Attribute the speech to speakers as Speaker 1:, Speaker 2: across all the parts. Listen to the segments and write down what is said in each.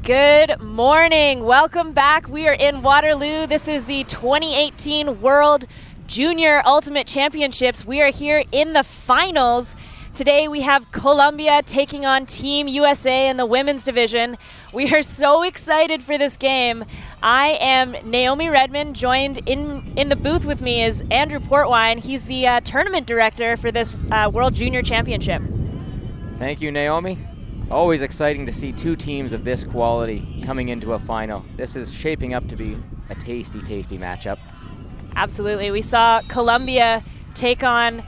Speaker 1: Good morning. Welcome back. We are in Waterloo. This is the 2018 World Junior Ultimate Championships. We are here in the finals. Today we have Colombia taking on Team USA in the women's division. We are so excited for this game. I am Naomi Redmond. Joined in the booth with me is Andrew Portwine. He's the tournament director for this World Junior Championship.
Speaker 2: Thank you, Naomi. Always exciting to see two teams of this quality coming into a final. This is shaping up to be a tasty, tasty matchup.
Speaker 1: Absolutely. We saw Colombia take on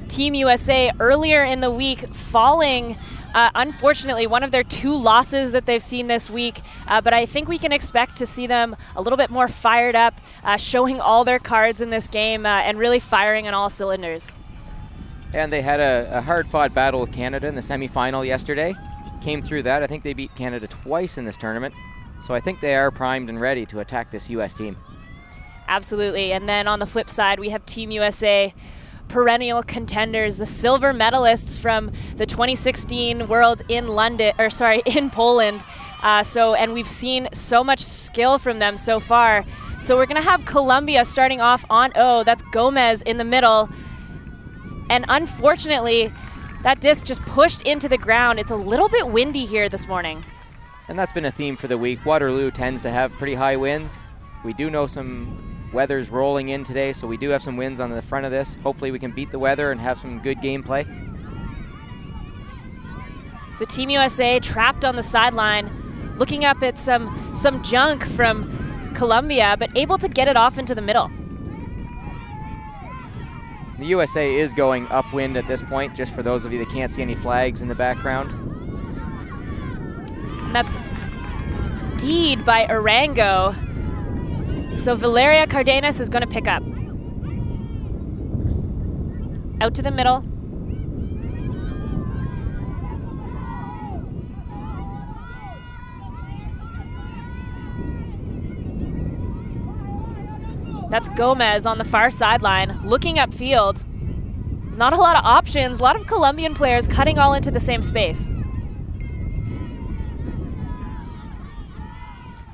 Speaker 1: Team USA earlier in the week, falling, unfortunately, one of their two losses that they've seen this week. But I think we can expect to see them a little bit more fired up, showing all their cards in this game and really firing on all cylinders.
Speaker 2: And they had a hard-fought battle with Canada in the semifinal yesterday. Came through that. I think they beat Canada twice in this tournament. So I think they are primed and ready to attack this U.S. team.
Speaker 1: Absolutely. And then on the flip side, we have Team USA, perennial contenders, the silver medalists from the 2016 Worlds in Poland. And we've seen so much skill from them so far. So we're going to have Colombia starting off on O. That's Gomez in the middle. And unfortunately, that disc just pushed into the ground. It's a little bit windy here this morning.
Speaker 2: And that's been a theme for the week. Waterloo tends to have pretty high winds. We do know some weather's rolling in today, so we do have some winds on the front of this. Hopefully we can beat the weather and have some good gameplay.
Speaker 1: So Team USA trapped on the sideline, looking up at some junk from Colombia, but able to get it off into the middle.
Speaker 2: The USA is going upwind at this point, just for those of you that can't see any flags in the background.
Speaker 1: And that's D'd by Arango. So Valeria Cardenas is going to pick up. Out to the middle. That's Gomez on the far sideline, looking upfield. Not a lot of options, a lot of Colombian players cutting all into the same space.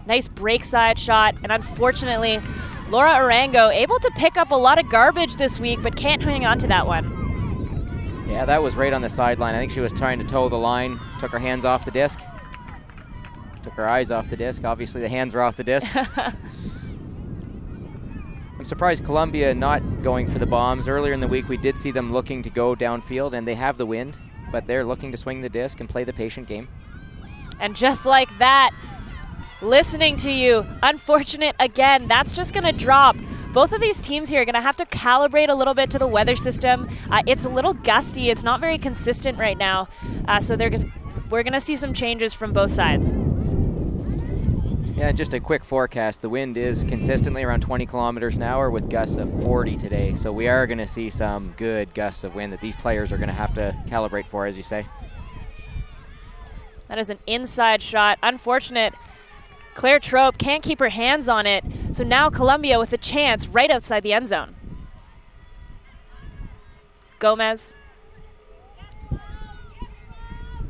Speaker 1: Nice break side shot, and unfortunately, Laura Arango able to pick up a lot of garbage this week, but can't hang on to that one.
Speaker 2: Yeah, that was right on the sideline. I think she was trying to toe the line, took her hands off the disc. Took her eyes off the disc. Obviously, the hands were off the disc. I'm surprised Colombia not going for the bombs. Earlier in the week, we did see them looking to go downfield, and they have the wind, but they're looking to swing the disc and play the patient game.
Speaker 1: And just like that, listening to you, unfortunate again, that's just going to drop. Both of these teams here are going to have to calibrate a little bit to the weather system. It's a little gusty. It's not very consistent right now. So we're going to see some changes from both sides.
Speaker 2: Yeah, just a quick forecast. The wind is consistently around 20 kilometers an hour with gusts of 40 today. So we are going to see some good gusts of wind that these players are going to have to calibrate for, as you say.
Speaker 1: That is an inside shot. Unfortunate. Claire Trope can't keep her hands on it. So now Colombia with a chance right outside the end zone. Gomez. A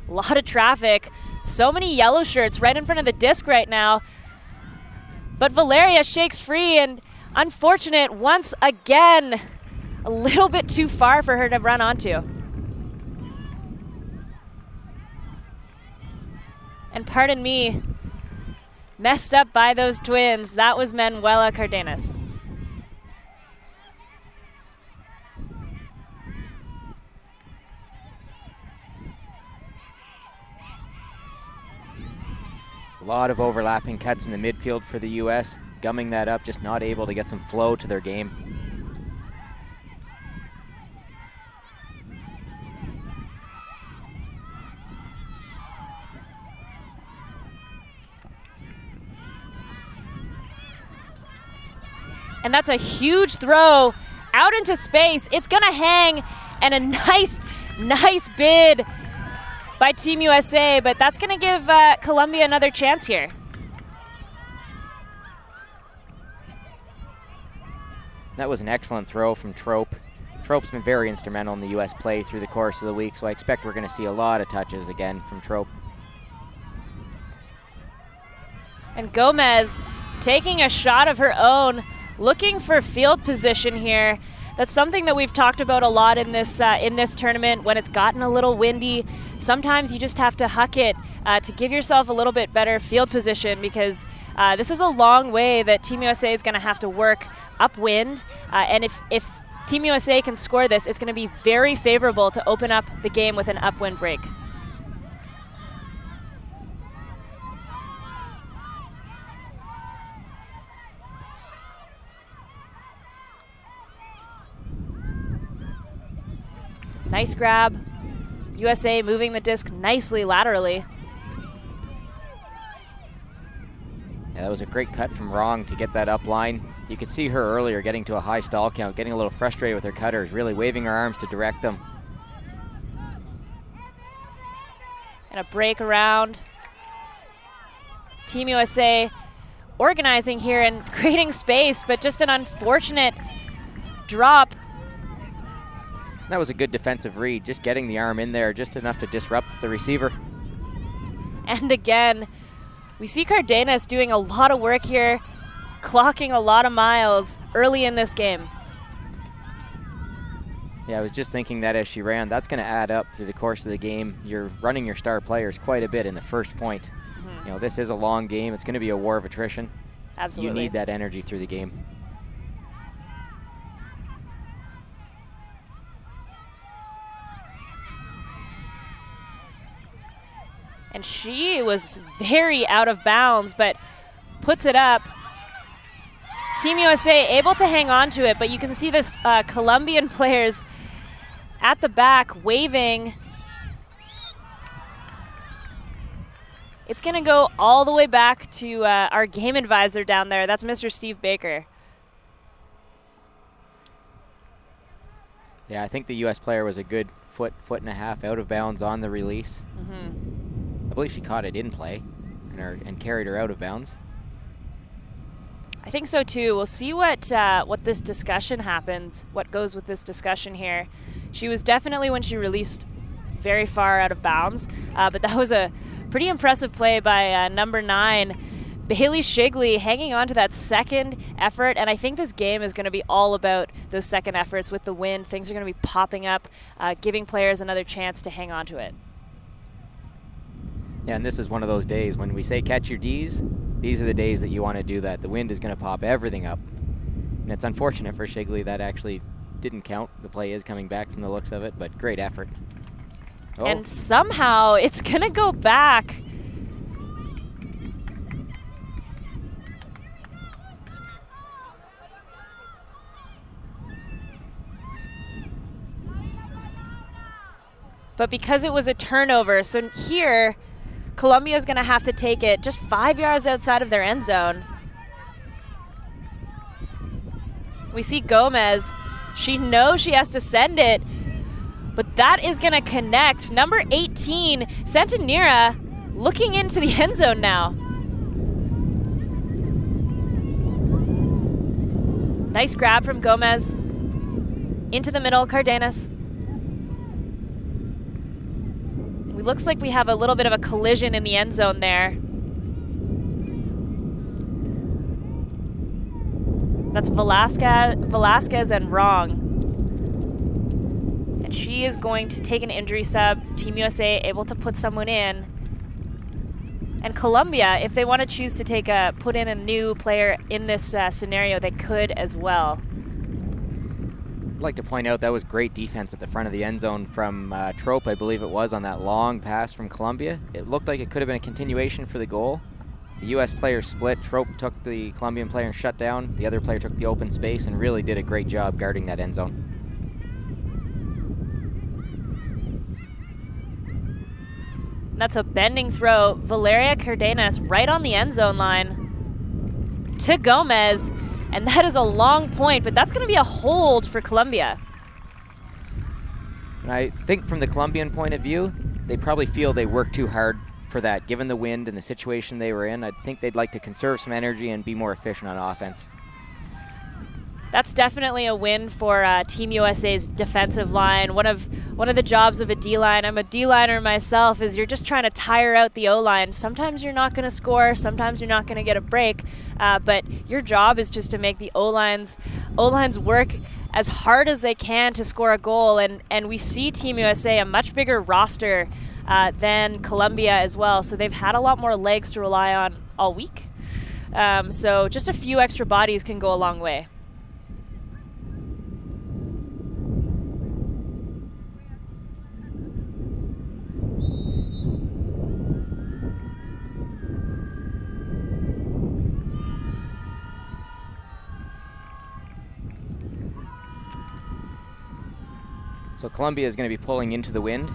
Speaker 1: lot of traffic. So many yellow shirts right in front of the disc right now. But Valeria shakes free, and unfortunate once again. A little bit too far for her to run onto. And pardon me, messed up by those twins. That was Manuela Cardenas.
Speaker 2: A lot of overlapping cuts in the midfield for the U.S., gumming that up, just not able to get some flow to their game.
Speaker 1: And that's a huge throw out into space. It's going to hang, and a nice bid by Team USA, but that's going to give Colombia another chance here.
Speaker 2: That was an excellent throw from Trope. Trope's been very instrumental in the U.S. play through the course of the week, so I expect we're going to see a lot of touches again from Trope.
Speaker 1: And Gomez taking a shot of her own, looking for field position here. That's something that we've talked about a lot in this tournament. When it's gotten a little windy, sometimes you just have to huck it to give yourself a little bit better field position, because this is a long way that Team USA is going to have to work upwind. And if Team USA can score this, it's going to be very favorable to open up the game with an upwind break. Nice grab. USA moving the disc nicely laterally.
Speaker 2: Yeah, that was a great cut from Wrong to get that up line. You could see her earlier getting to a high stall count, getting a little frustrated with her cutters, really waving her arms to direct them.
Speaker 1: And a break around. Team USA organizing here and creating space, but just an unfortunate drop.
Speaker 2: That was a good defensive read, just getting the arm in there, just enough to disrupt the receiver.
Speaker 1: And again, we see Cardenas doing a lot of work here, clocking a lot of miles early in this game.
Speaker 2: Yeah, I was just thinking that as she ran, that's going to add up through the course of the game. You're running your star players quite a bit in the first point. Mm-hmm. You know, this is a long game. It's going to be a war of attrition.
Speaker 1: Absolutely.
Speaker 2: You need that energy through the game.
Speaker 1: And she was very out of bounds, but puts it up. Team USA able to hang on to it, but you can see this Colombian players at the back waving. It's going to go all the way back to our game advisor down there. That's Mr. Steve Baker.
Speaker 2: Yeah, I think the U.S. player was a good foot and a half out of bounds on the release.
Speaker 1: Mm-hmm.
Speaker 2: I believe she caught it in play and carried her out of bounds.
Speaker 1: I think so too. We'll see what this discussion happens, what goes with this discussion here. She was definitely, when she released, very far out of bounds, but that was a pretty impressive play by number 9, Bailey Shigley, hanging on to that second effort. And I think this game is going to be all about those second efforts. With the wind, things are going to be popping up, giving players another chance to hang on to it.
Speaker 2: Yeah, and this is one of those days when we say catch your Ds, these are the days that you want to do that. The wind is going to pop everything up. And it's unfortunate for Shigley that actually didn't count. The play is coming back from the looks of it, but great effort. Oh.
Speaker 1: And somehow it's going to go back. But because it was a turnover, so here Colombia is going to have to take it just 5 yards outside of their end zone. We see Gomez. She knows she has to send it, but that is going to connect. Number 18, Santanera, looking into the end zone now. Nice grab from Gomez. Into the middle, Cardenas. It looks like we have a little bit of a collision in the end zone there. That's Velasquez and Wrong. And she is going to take an injury sub. Team USA able to put someone in. And Colombia, if they want to choose to put in a new player in this scenario, they could as well.
Speaker 2: I'd like to point out that was great defense at the front of the end zone from Trope, I believe it was, on that long pass from Colombia. It looked like it could have been a continuation for the goal. The U.S. player split. Trope took the Colombian player and shut down. The other player took the open space and really did a great job guarding that end zone.
Speaker 1: That's a bending throw. Valeria Cardenas right on the end zone line to Gomez. And that is a long point, but that's going to be a hold for Colombia.
Speaker 2: And I think from the Colombian point of view, they probably feel they worked too hard for that, given the wind and the situation they were in. I think they'd like to conserve some energy and be more efficient on offense.
Speaker 1: That's definitely a win for Team USA's defensive line. One of the jobs of a D-line, I'm a D-liner myself, is you're just trying to tire out the O-line. Sometimes you're not going to score, sometimes you're not going to get a break, but your job is just to make the O-lines work as hard as they can to score a goal. And we see Team USA a much bigger roster than Colombia as well, so they've had a lot more legs to rely on all week. So just a few extra bodies can go a long way.
Speaker 2: So Colombia is going to be pulling into the wind.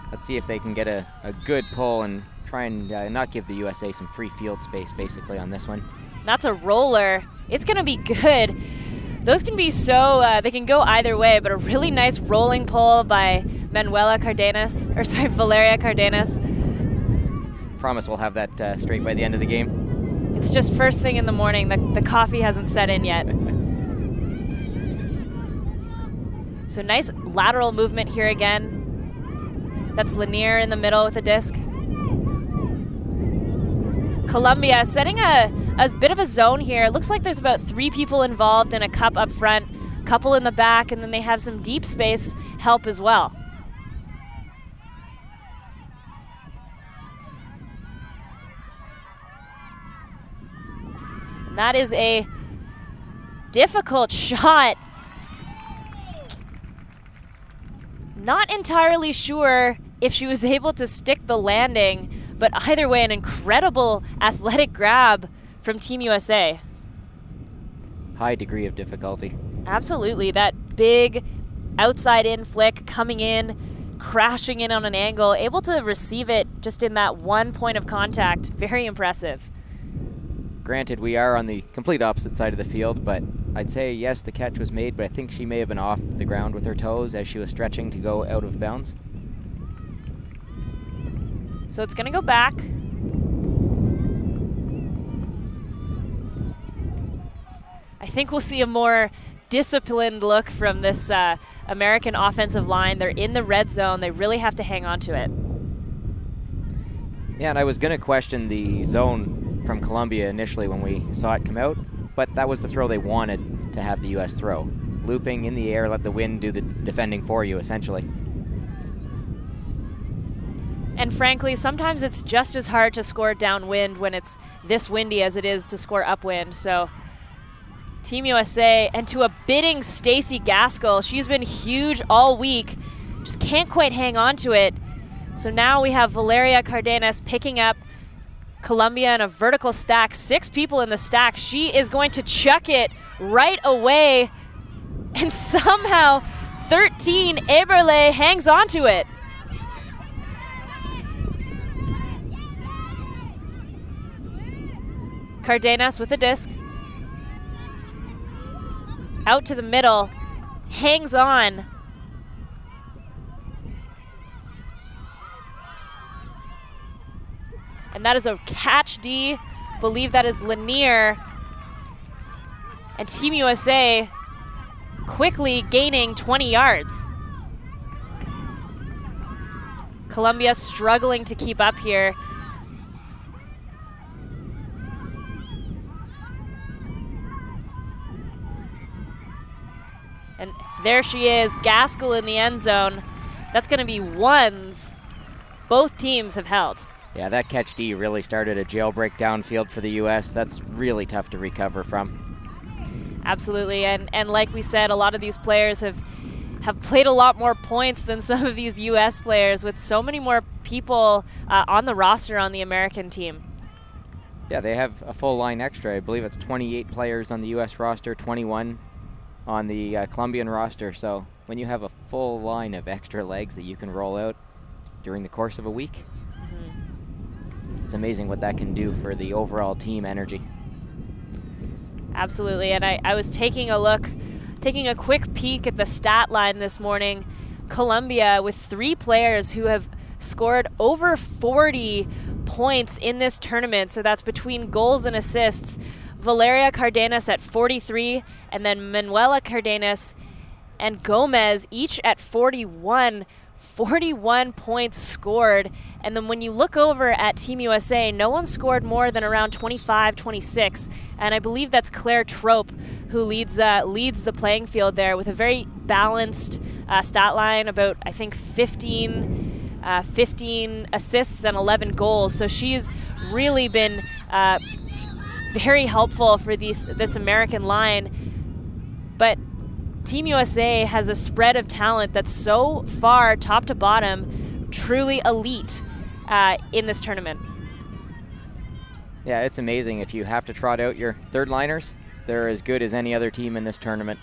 Speaker 2: Let's see if they can get a good pull and try and not give the USA some free field space basically on this one.
Speaker 1: That's a roller. It's going to be good. Those can be so, they can go either way, but a really nice rolling pull by Valeria Cardenas.
Speaker 2: Promise we'll have that straight by the end of the game.
Speaker 1: It's just first thing in the morning. The coffee hasn't set in yet. So nice lateral movement here again. That's Lanier in the middle with a disc. Colombia setting a bit of a zone here. It looks like there's about 3 people involved and a cup up front, couple in the back, and then they have some deep space help as well. And that is a difficult shot. Not entirely sure if she was able to stick the landing, but either way, an incredible athletic grab from Team USA.
Speaker 2: High degree of difficulty.
Speaker 1: Absolutely. That big outside-in flick coming in, crashing in on an angle, able to receive it just in that one point of contact. Very impressive.
Speaker 2: Granted, we are on the complete opposite side of the field, but I'd say, yes, the catch was made, but I think she may have been off the ground with her toes as she was stretching to go out of bounds.
Speaker 1: So it's going to go back. I think we'll see a more disciplined look from this American offensive line. They're in the red zone. They really have to hang on to it.
Speaker 2: Yeah, and I was going to question the zone from Colombia initially when we saw it come out, but that was the throw they wanted to have the U.S. throw. Looping in the air, let the wind do the defending for you, essentially.
Speaker 1: And frankly, sometimes it's just as hard to score downwind when it's this windy as it is to score upwind. So Team USA, and to a bidding Stacey Gaskell, she's been huge all week, just can't quite hang on to it. So now we have Valeria Cardenas picking up Colombia in a vertical stack, 6 people in the stack. She is going to chuck it right away, and somehow 13 Eberle hangs on to it. Cardenas with a disc. Out to the middle, hangs on. And that is a catch D. Believe that is Lanier. And Team USA quickly gaining 20 yards. Colombia struggling to keep up here. And there she is, Gaskell in the end zone. That's going to be ones both teams have held.
Speaker 2: Yeah, that catch D really started a jailbreak downfield for the U.S. That's really tough to recover from.
Speaker 1: Absolutely, and like we said, a lot of these players have played a lot more points than some of these U.S. players, with so many more people on the roster on the American team.
Speaker 2: Yeah, they have a full line extra. I believe it's 28 players on the U.S. roster, 21 on the Colombian roster. So when you have a full line of extra legs that you can roll out during the course of a week, it's amazing what that can do for the overall team energy.
Speaker 1: Absolutely, and I was taking a quick peek at the stat line this morning. Colombia with 3 players who have scored over 40 points in this tournament, so that's between goals and assists. Valeria Cardenas at 43, and then Manuela Cardenas and Gomez each at 41. 41 points scored. And then when you look over at Team USA, no one scored more than around 25, 26. And I believe that's Claire Trope who leads the playing field there with a very balanced stat line, about, I think, 15 assists and 11 goals. So she's really been very helpful for this American line. But Team USA has a spread of talent that's so far, top to bottom, truly elite in this tournament.
Speaker 2: Yeah, it's amazing. If you have to trot out your third liners, they're as good as any other team in this tournament.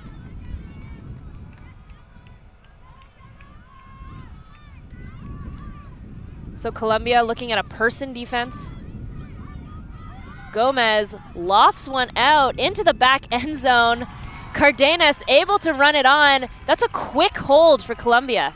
Speaker 1: So Colombia looking at a person defense. Gomez lofts one out into the back end zone. Cardenas able to run it on. That's a quick hold for Colombia.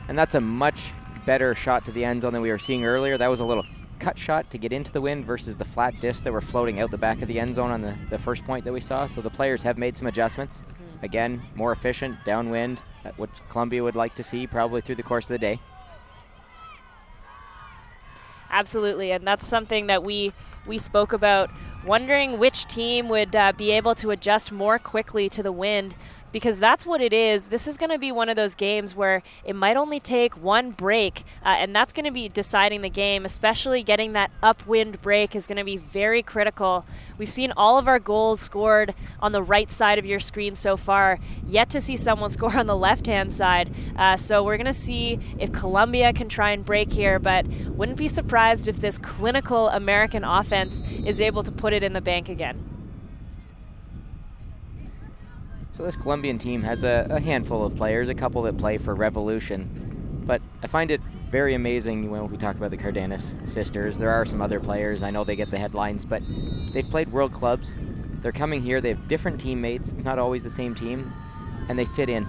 Speaker 2: And that's a much better shot to the end zone than we were seeing earlier. That was a little cut shot to get into the wind versus the flat discs that were floating out the back of the end zone on the first point that we saw. So the players have made some adjustments. Again, more efficient, downwind, what Colombia would like to see probably through the course of the day.
Speaker 1: Absolutely, and that's something that we spoke about, wondering which team would be able to adjust more quickly to the wind, because that's what it is. This is going to be one of those games where it might only take one break, and that's going to be deciding the game, especially getting that upwind break is going to be very critical. We've seen all of our goals scored on the right side of your screen so far, yet to see someone score on the left-hand side. So we're going to see if Colombia can try and break here, but wouldn't be surprised if this clinical American offense is able to put it in the bank again.
Speaker 2: So this Colombian team has a handful of players, a couple that play for Revolution. But I find it very amazing when we talk about the Cardenas sisters. There are some other players. I know they get the headlines, but they've played world clubs. They're coming here. They have different teammates. It's not always the same team, and they fit in.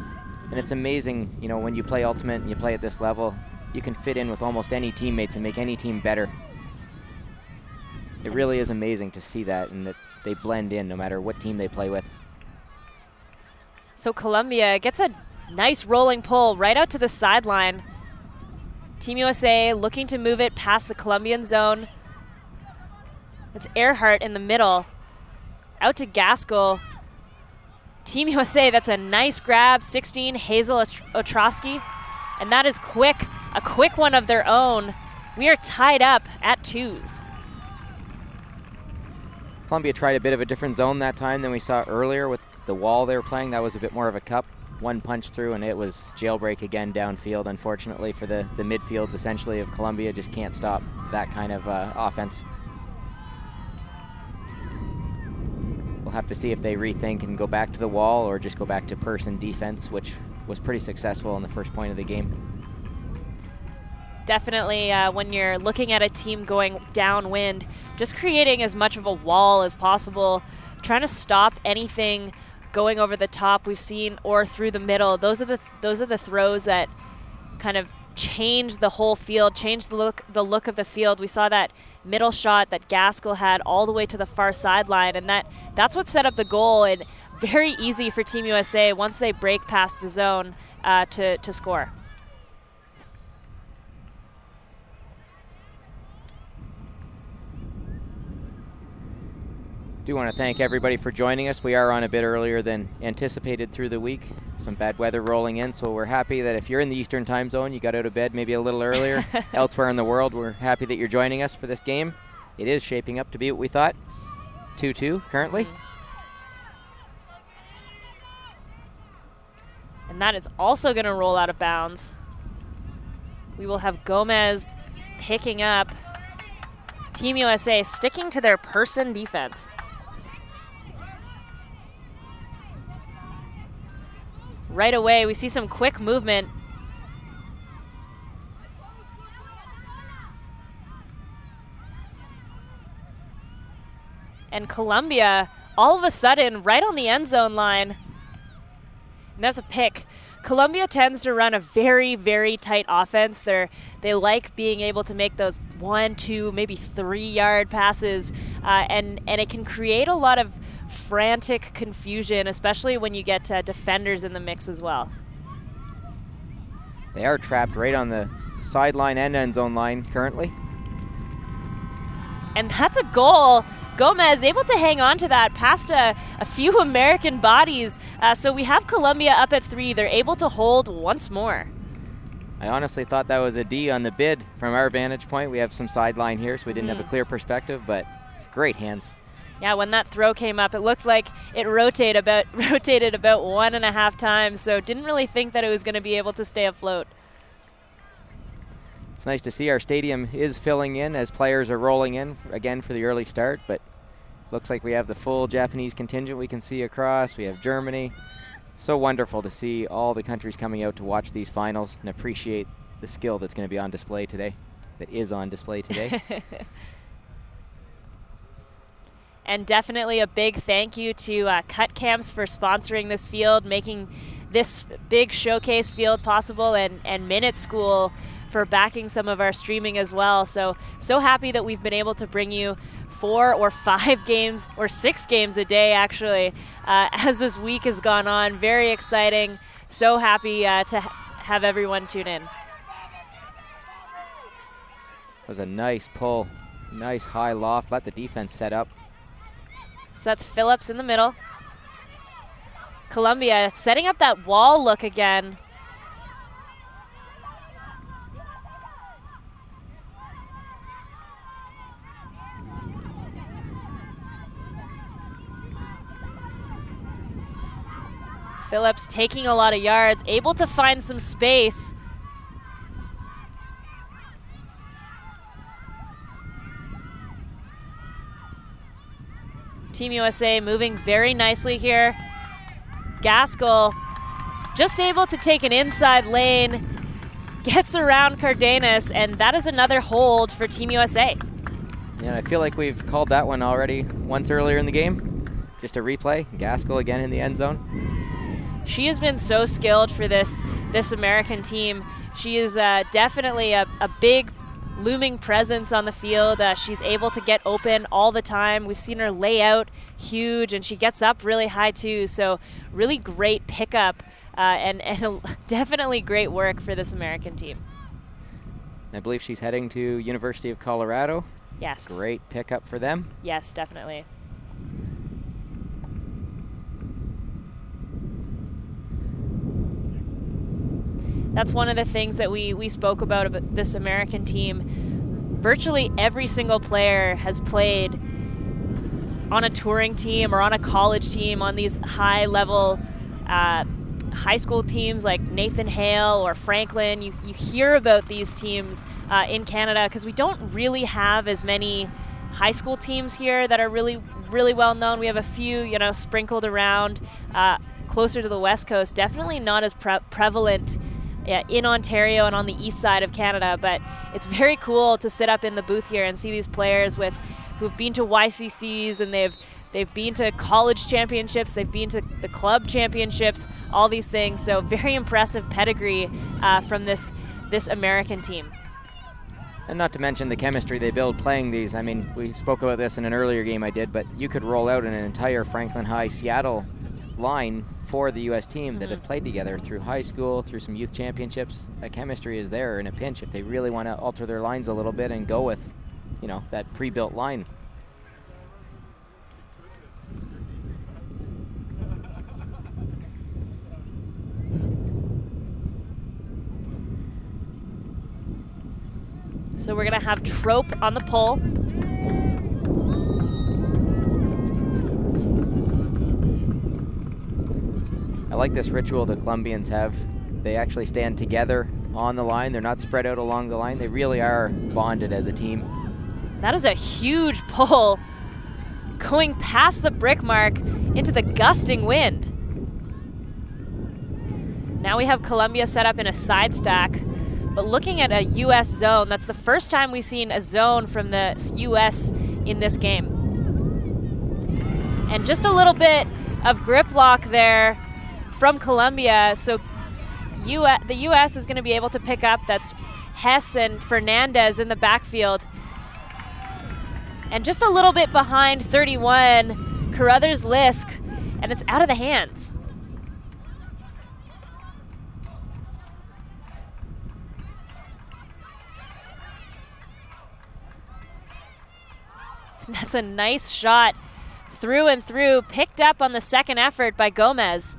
Speaker 2: And it's amazing, you know, when you play Ultimate and you play at this level, you can fit in with almost any teammates and make any team better. It really is amazing to see that, and that they blend in no matter what team they play with.
Speaker 1: So Colombia gets a nice rolling pull right out to the sideline. Team USA looking to move it past the Colombian zone. It's Earhart in the middle. Out to Gaskell. Team USA, that's a nice grab. 16, Hazel Ostrowski. And that is quick, a quick one of their own. We are tied up at 2s.
Speaker 2: Colombia tried a bit of a different zone that time than we saw earlier with the wall they were playing. That was a bit more of a cup. One punch through and it was jailbreak again downfield, unfortunately, for the midfields essentially of Colombia. Just can't stop that kind of offense. We'll have to see if they rethink and go back to the wall or just go back to person defense, which was pretty successful in the first point of the game.
Speaker 1: Definitely, when you're looking at a team going downwind, just creating as much of a wall as possible, trying to stop anything going over the top we've seen or through the middle. Those are the throws that kind of change the whole field, change the look of the field. We saw that middle shot that Gaskell had all the way to the far sideline, and that's what set up the goal, and very easy for Team USA once they break past the zone to score.
Speaker 2: Do want to thank everybody for joining us. We are on a bit earlier than anticipated through the week. Some bad weather rolling in, so we're happy that if you're in the Eastern time zone, you got out of bed maybe a little earlier. Elsewhere in the world, we're happy that you're joining us for this game. It is shaping up to be what we thought. 2-2 currently.
Speaker 1: And that is also going to roll out of bounds. We will have Gomez picking up. Team USA sticking to their person defense. Right away, we see some quick movement. And Colombia, all of a sudden, right on the end zone line. And there's a pick. Colombia tends to run a very, very tight offense. They like being able to make those 1, 2, maybe 3-yard passes, and it can create a lot of frantic confusion, especially when you get defenders in the mix as well.
Speaker 2: They are trapped right on the sideline and end zone line currently.
Speaker 1: And that's a goal. Gomez able to hang on to that past a few American bodies. So we have Colombia up at 3. They're able to hold once more.
Speaker 2: I honestly thought that was a D on the bid from our vantage point. We have some sideline here, so we didn't have a clear perspective, but great hands.
Speaker 1: Yeah, when that throw came up, it looked like it rotated about 1.5 times, so didn't really think that it was going to be able to stay afloat.
Speaker 2: It's nice to see our stadium is filling in as players are rolling in again for the early start, but looks like we have the full Japanese contingent we can see across. We have Germany. So wonderful to see all the countries coming out to watch these finals and appreciate the skill that's going to be on display today, that is on display today.
Speaker 1: And definitely a big thank you to Cut Camps for sponsoring this field, making this big showcase field possible, and Minute School for backing some of our streaming as well. So happy that we've been able to bring you 4 or 5 games or 6 games a day actually as this week has gone on. Very exciting. So happy to have everyone tune in.
Speaker 2: It was a nice pull, nice high loft, let the defense set up.
Speaker 1: So that's Phillips in the middle. Colombia setting up that wall look again. Phillips taking a lot of yards, able to find some space. Team USA moving very nicely here. Gaskell just able to take an inside lane, gets around Cardenas, and that is another hold for Team USA.
Speaker 2: Yeah, I feel like we've called that one already once earlier in the game. Just a replay. Gaskell again in the end zone.
Speaker 1: She has been so skilled for this American team. She is definitely a big looming presence on the field. She's able to get open all the time. We've seen her lay out huge, and she gets up really high too. So really great pickup and definitely great work for this American team.
Speaker 2: I believe she's heading to University of Colorado.
Speaker 1: Yes.
Speaker 2: Great pickup for them.
Speaker 1: Yes, definitely. That's one of the things that we spoke about this American team. Virtually every single player has played on a touring team or on a college team, on these high-level high school teams like Nathan Hale or Franklin. You hear about these teams in Canada because we don't really have as many high school teams here that are really, really well known. We have a few, sprinkled around closer to the West Coast. Definitely not as prevalent in Ontario and on the east side of Canada, but it's very cool to sit up in the booth here and see these players who've been to YCCs, and they've been to college championships, they've been to the club championships, all these things. So very impressive pedigree from this American team.
Speaker 2: And not to mention the chemistry they build playing these. I mean, we spoke about this in an earlier game I did, but you could roll out an entire Franklin High Seattle line for the U.S. team that have played together through high school, through some youth championships. That chemistry is there in a pinch if they really want to alter their lines a little bit and go with, that pre-built line.
Speaker 1: So we're going to have Trope on the pole.
Speaker 2: I like this ritual the Colombians have. They actually stand together on the line. They're not spread out along the line. They really are bonded as a team.
Speaker 1: That is a huge pull going past the brick mark into the gusting wind. Now we have Colombia set up in a side stack, but looking at a U.S. zone, that's the first time we've seen a zone from the U.S. in this game. And just a little bit of grip lock there from Colombia, so the U.S. is going to be able to pick up. That's Hess and Fernandez in the backfield. And just a little bit behind 31, Carruthers-Lisk, and it's out of the hands. That's a nice shot through and through, picked up on the second effort by Gomez.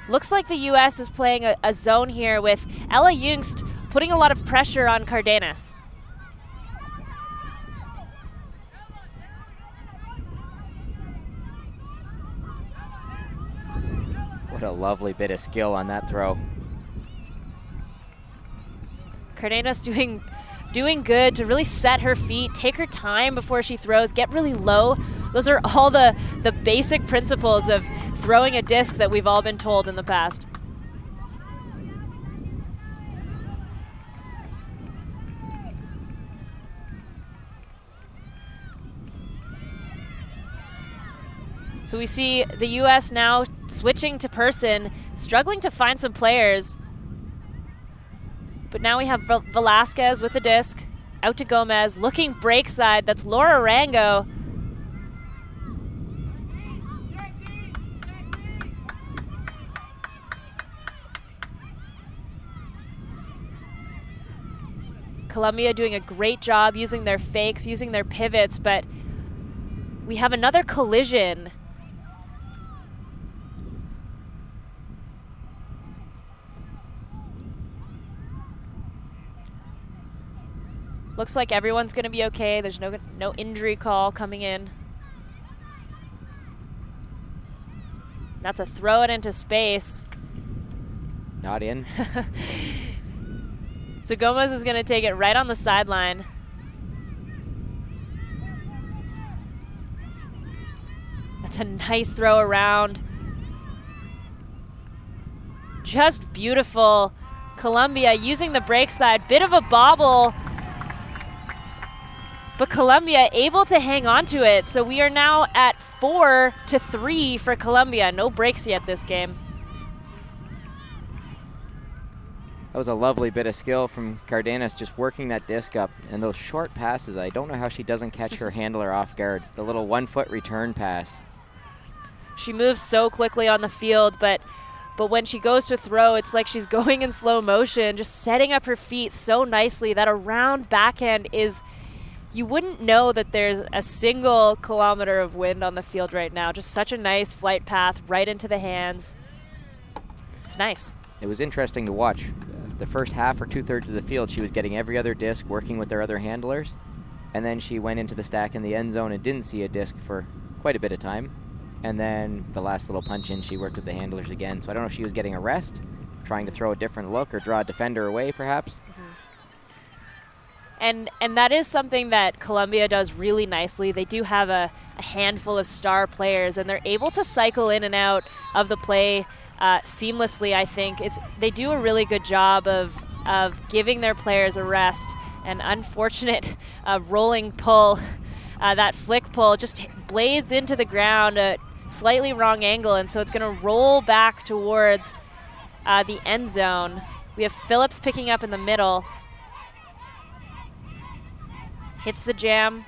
Speaker 1: Looks like the U.S. is playing a zone here with Ella Jungst putting a lot of pressure on Cardenas.
Speaker 2: What a lovely bit of skill on that throw.
Speaker 1: Cardenas doing good to really set her feet, take her time before she throws, get really low. Those are all the basic principles of throwing a disc that we've all been told in the past. So we see the U.S. now switching to person, struggling to find some players. But now we have Velasquez with the disc, out to Gomez, looking break side. That's Laura Rango. Colombia doing a great job using their fakes, using their pivots, but we have another collision. Looks like everyone's going to be okay. There's no injury call coming in. That's a throw it into space.
Speaker 2: Not in.
Speaker 1: So Gomez is going to take it right on the sideline. That's a nice throw around. Just beautiful. Colombia using the break side. Bit of a bobble. But Colombia able to hang on to it. So we are now at 4-3 for Colombia. No breaks yet this game.
Speaker 2: That was a lovely bit of skill from Cardenas, just working that disc up. And those short passes, I don't know how she doesn't catch her handler off guard. The little 1-foot return pass.
Speaker 1: She moves so quickly on the field, but when she goes to throw, it's like she's going in slow motion, just setting up her feet so nicely. That around backhand is... You wouldn't know that there's a single kilometer of wind on the field right now. Just such a nice flight path right into the hands. It's nice.
Speaker 2: It was interesting to watch. The first half or 2/3 of the field, she was getting every other disc, working with their other handlers. And then she went into the stack in the end zone and didn't see a disc for quite a bit of time. And then the last little punch in, she worked with the handlers again. So I don't know if she was getting a rest, trying to throw a different look or draw a defender away perhaps.
Speaker 1: And that is something that Colombia does really nicely. They do have a handful of star players, and they're able to cycle in and out of the play seamlessly, I think. They do a really good job of giving their players a rest. An unfortunate rolling pull, that flick pull just blades into the ground, a slightly wrong angle, and so it's going to roll back towards the end zone. We have Phillips picking up in the middle. Hits the jam.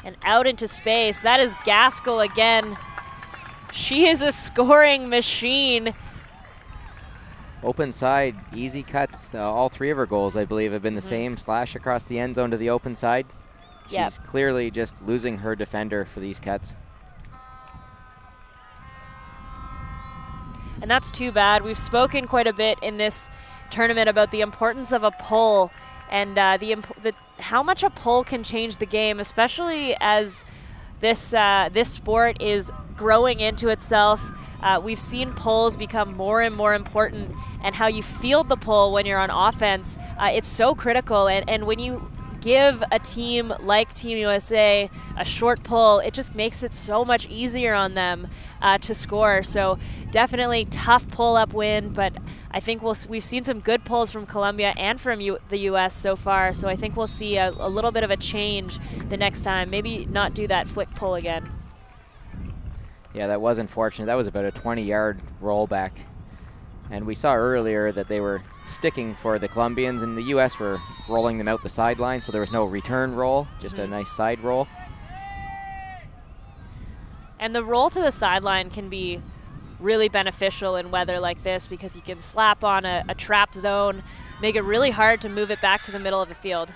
Speaker 1: And out into space. That is Gaskell again. She is a scoring machine.
Speaker 2: Open side, easy cuts. All three of her goals, I believe, have been the same. Slash across the end zone to the open side. She's clearly just losing her defender for these cuts.
Speaker 1: And that's too bad. We've spoken quite a bit in this tournament about the importance of a pull and how much a pull can change the game, especially as this sport is growing into itself. We've seen pulls become more and more important, and how you field the pull when you're on offense, it's so critical. And when you give a team like Team USA a short pull, it just makes it so much easier on them to score. So definitely tough pull-up win, but I think we've seen some good pulls from Colombia and from the U.S. so far, so I think we'll see a little bit of a change the next time. Maybe not do that flick pull again.
Speaker 2: Yeah, that was unfortunate. That was about a 20-yard rollback. And we saw earlier that they were sticking for the Colombians, and the U.S. were rolling them out the sideline, so there was no return roll, just a nice side roll.
Speaker 1: And the roll to the sideline can be really beneficial in weather like this because you can slap on a trap zone, make it really hard to move it back to the middle of the field.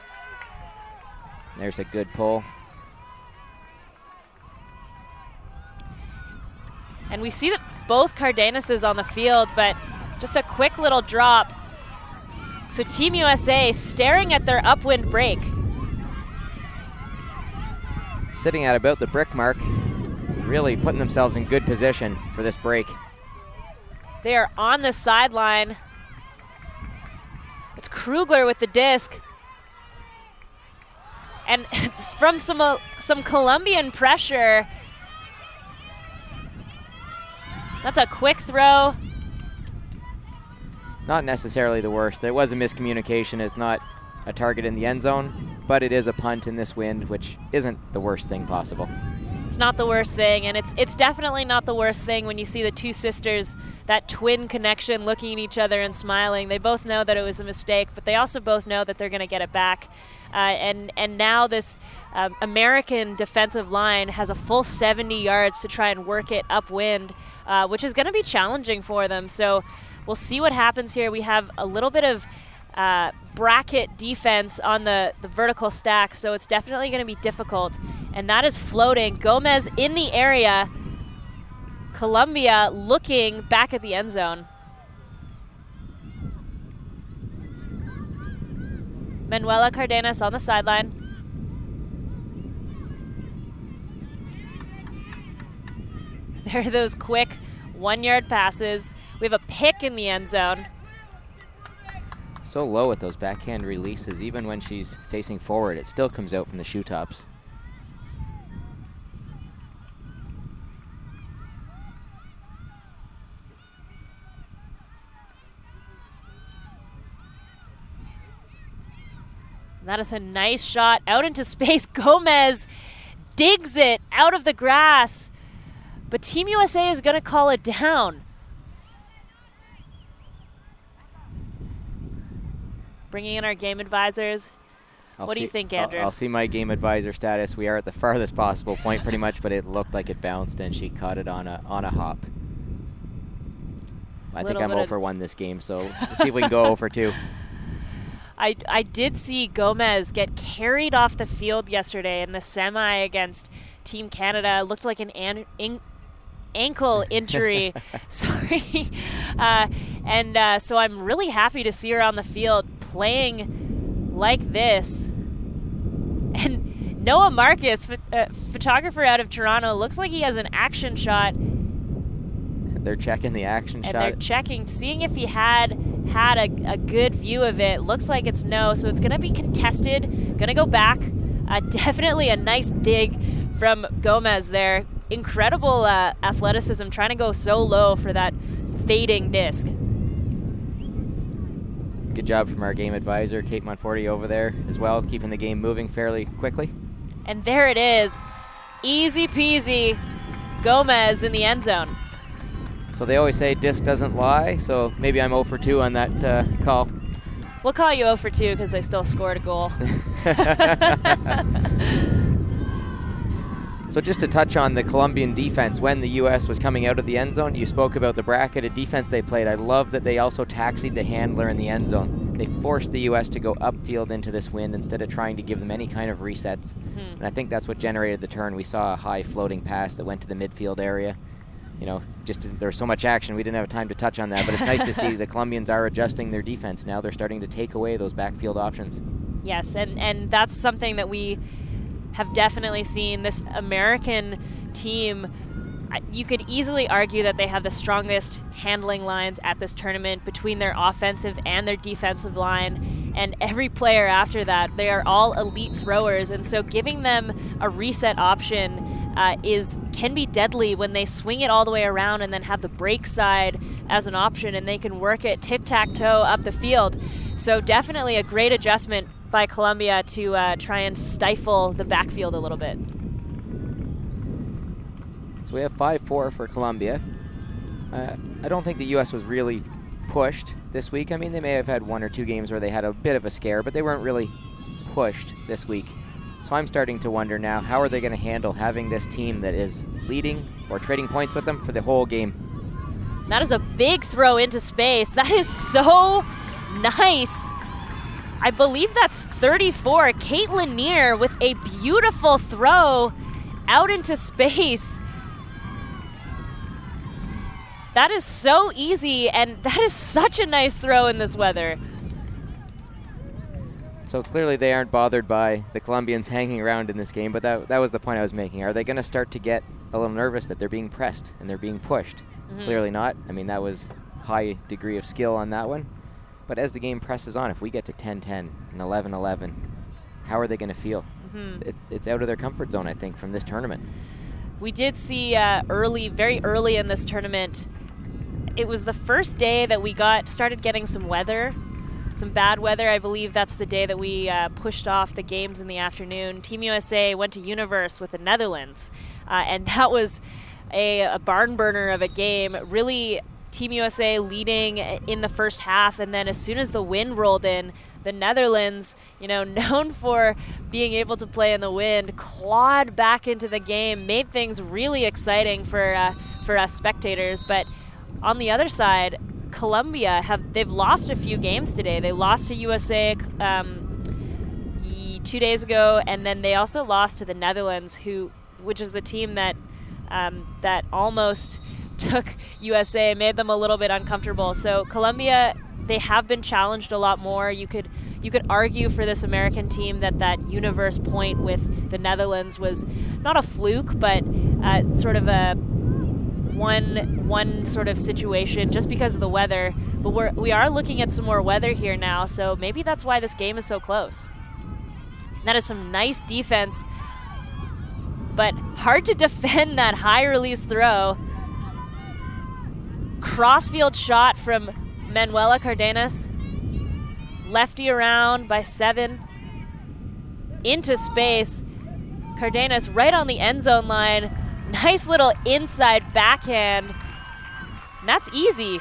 Speaker 2: There's a good pull.
Speaker 1: And we see that both Cardenases on the field, but just a quick little drop. So Team USA staring at their upwind break.
Speaker 2: Sitting at about the brick mark, really putting themselves in good position for this break.
Speaker 1: They are on the sideline. It's Krugler with the disc. And from some Colombian pressure, that's a quick throw.
Speaker 2: Not necessarily the worst. It was a miscommunication. It's not a target in the end zone, but it is a punt in this wind, which isn't the worst thing possible.
Speaker 1: It's not the worst thing, and it's definitely not the worst thing when you see the two sisters, that twin connection, looking at each other and smiling. They both know that it was a mistake, but they also both know that they're going to get it back. And now this American defensive line has a full 70 yards to try and work it upwind, which is going to be challenging for them. So we'll see what happens here. We have a little bit of bracket defense on the vertical stack, so it's definitely going to be difficult. And that is floating. Gomez in the area. Colombia looking back at the end zone. Manuela Cardenas on the sideline. There are those quick 1-yard passes. We have a pick in the end zone.
Speaker 2: So low with those backhand releases. Even when she's facing forward, it still comes out from the shoe tops.
Speaker 1: That is a nice shot out into space. Gomez digs it out of the grass, but Team USA is going to call it down. Bringing in our game advisors. What do you think, Andrew?
Speaker 2: I'll see my game advisor status. We are at the farthest possible point pretty much, but it looked like it bounced and she caught it on a hop. I think I'm 0 for 1 this game, so let's see if we can go 0 for 2.
Speaker 1: I did see Gomez get carried off the field yesterday in the semi against Team Canada. It looked like an ankle injury. Sorry. So I'm really happy to see her on the field playing like this. And Noah Marcus, photographer out of Toronto, looks like he has an action shot.
Speaker 2: They're checking the action shot.
Speaker 1: And they're checking, seeing if he had a good view of it. Looks like it's no, so it's going to be contested. Going to go back. Definitely a nice dig from Gomez there. Incredible athleticism, trying to go so low for that fading disc.
Speaker 2: Good job from our game advisor, Kate Monforti, over there as well, keeping the game moving fairly quickly.
Speaker 1: And there it is. Easy peasy. Gomez in the end zone.
Speaker 2: So they always say disc doesn't lie, so maybe I'm 0 for 2 on that call.
Speaker 1: We'll call you 0 for 2 because they still scored a goal.
Speaker 2: So just to touch on the Colombian defense, when the U.S. was coming out of the end zone, you spoke about the bracketed defense they played. I love that they also taxied the handler in the end zone. They forced the U.S. to go upfield into this wind instead of trying to give them any kind of resets. And I think that's what generated the turn. We saw a high floating pass that went to the midfield area. You know, there was so much action, we didn't have time to touch on that, but it's nice to see the Colombians are adjusting their defense. Now they're starting to take away those backfield options.
Speaker 1: Yes, and that's something that we have definitely seen. This American team, you could easily argue that they have the strongest handling lines at this tournament between their offensive and their defensive line. and every player after that, they are all elite throwers, and so giving them a reset option can be deadly when they swing it all the way around and then have the break side as an option, and they can work it tic-tac-toe up the field. So definitely a great adjustment by Colombia to try and stifle the backfield a little bit.
Speaker 2: So we have 5-4 for Colombia. I don't think the U.S. was really pushed this week. I mean, they may have had 1 or 2 games where they had a bit of a scare, but they weren't really pushed this week. So I'm starting to wonder now, how are they going to handle having this team that is leading or trading points with them for the whole game?
Speaker 1: That is a big throw into space. That is so nice. I believe that's 34. Kate Lanier with a beautiful throw out into space. That is so easy, and that is such a nice throw in this weather.
Speaker 2: So clearly they aren't bothered by the Colombians hanging around in this game, but that was the point I was making. Are they going to start to get a little nervous that they're being pressed and they're being pushed? Mm-hmm. Clearly not. I mean, that was high degree of skill on that one. But as the game presses on, if we get to 10-10 and 11-11, how are they going to feel? Mm-hmm. It's out of their comfort zone, I think, from this tournament.
Speaker 1: We did see very early in this tournament, it was the first day that we started getting some weather. Some bad weather. I believe that's the day that we pushed off the games in the afternoon. Team USA went to Universe with the Netherlands, and that was a barn burner of a game. Really, Team USA leading in the first half, and then as soon as the wind rolled in, the Netherlands, known for being able to play in the wind, clawed back into the game, made things really exciting for us spectators. But on the other side, Colombia they've lost a few games today. They lost to USA 2 days ago, and then they also lost to the Netherlands, which is the team that almost took USA and made them a little bit uncomfortable. So Colombia, they have been challenged a lot more. You could argue for this American team that Universe point with the Netherlands was not a fluke, but sort of a one sort of situation just because of the weather. But we are looking at some more weather here now, so maybe that's why this game is so close. That is some nice defense, but hard to defend that high release throw. Crossfield shot from Manuela Cardenas. Lefty around by 7. Into space. Cardenas right on the end zone line. Nice little inside backhand. And that's easy.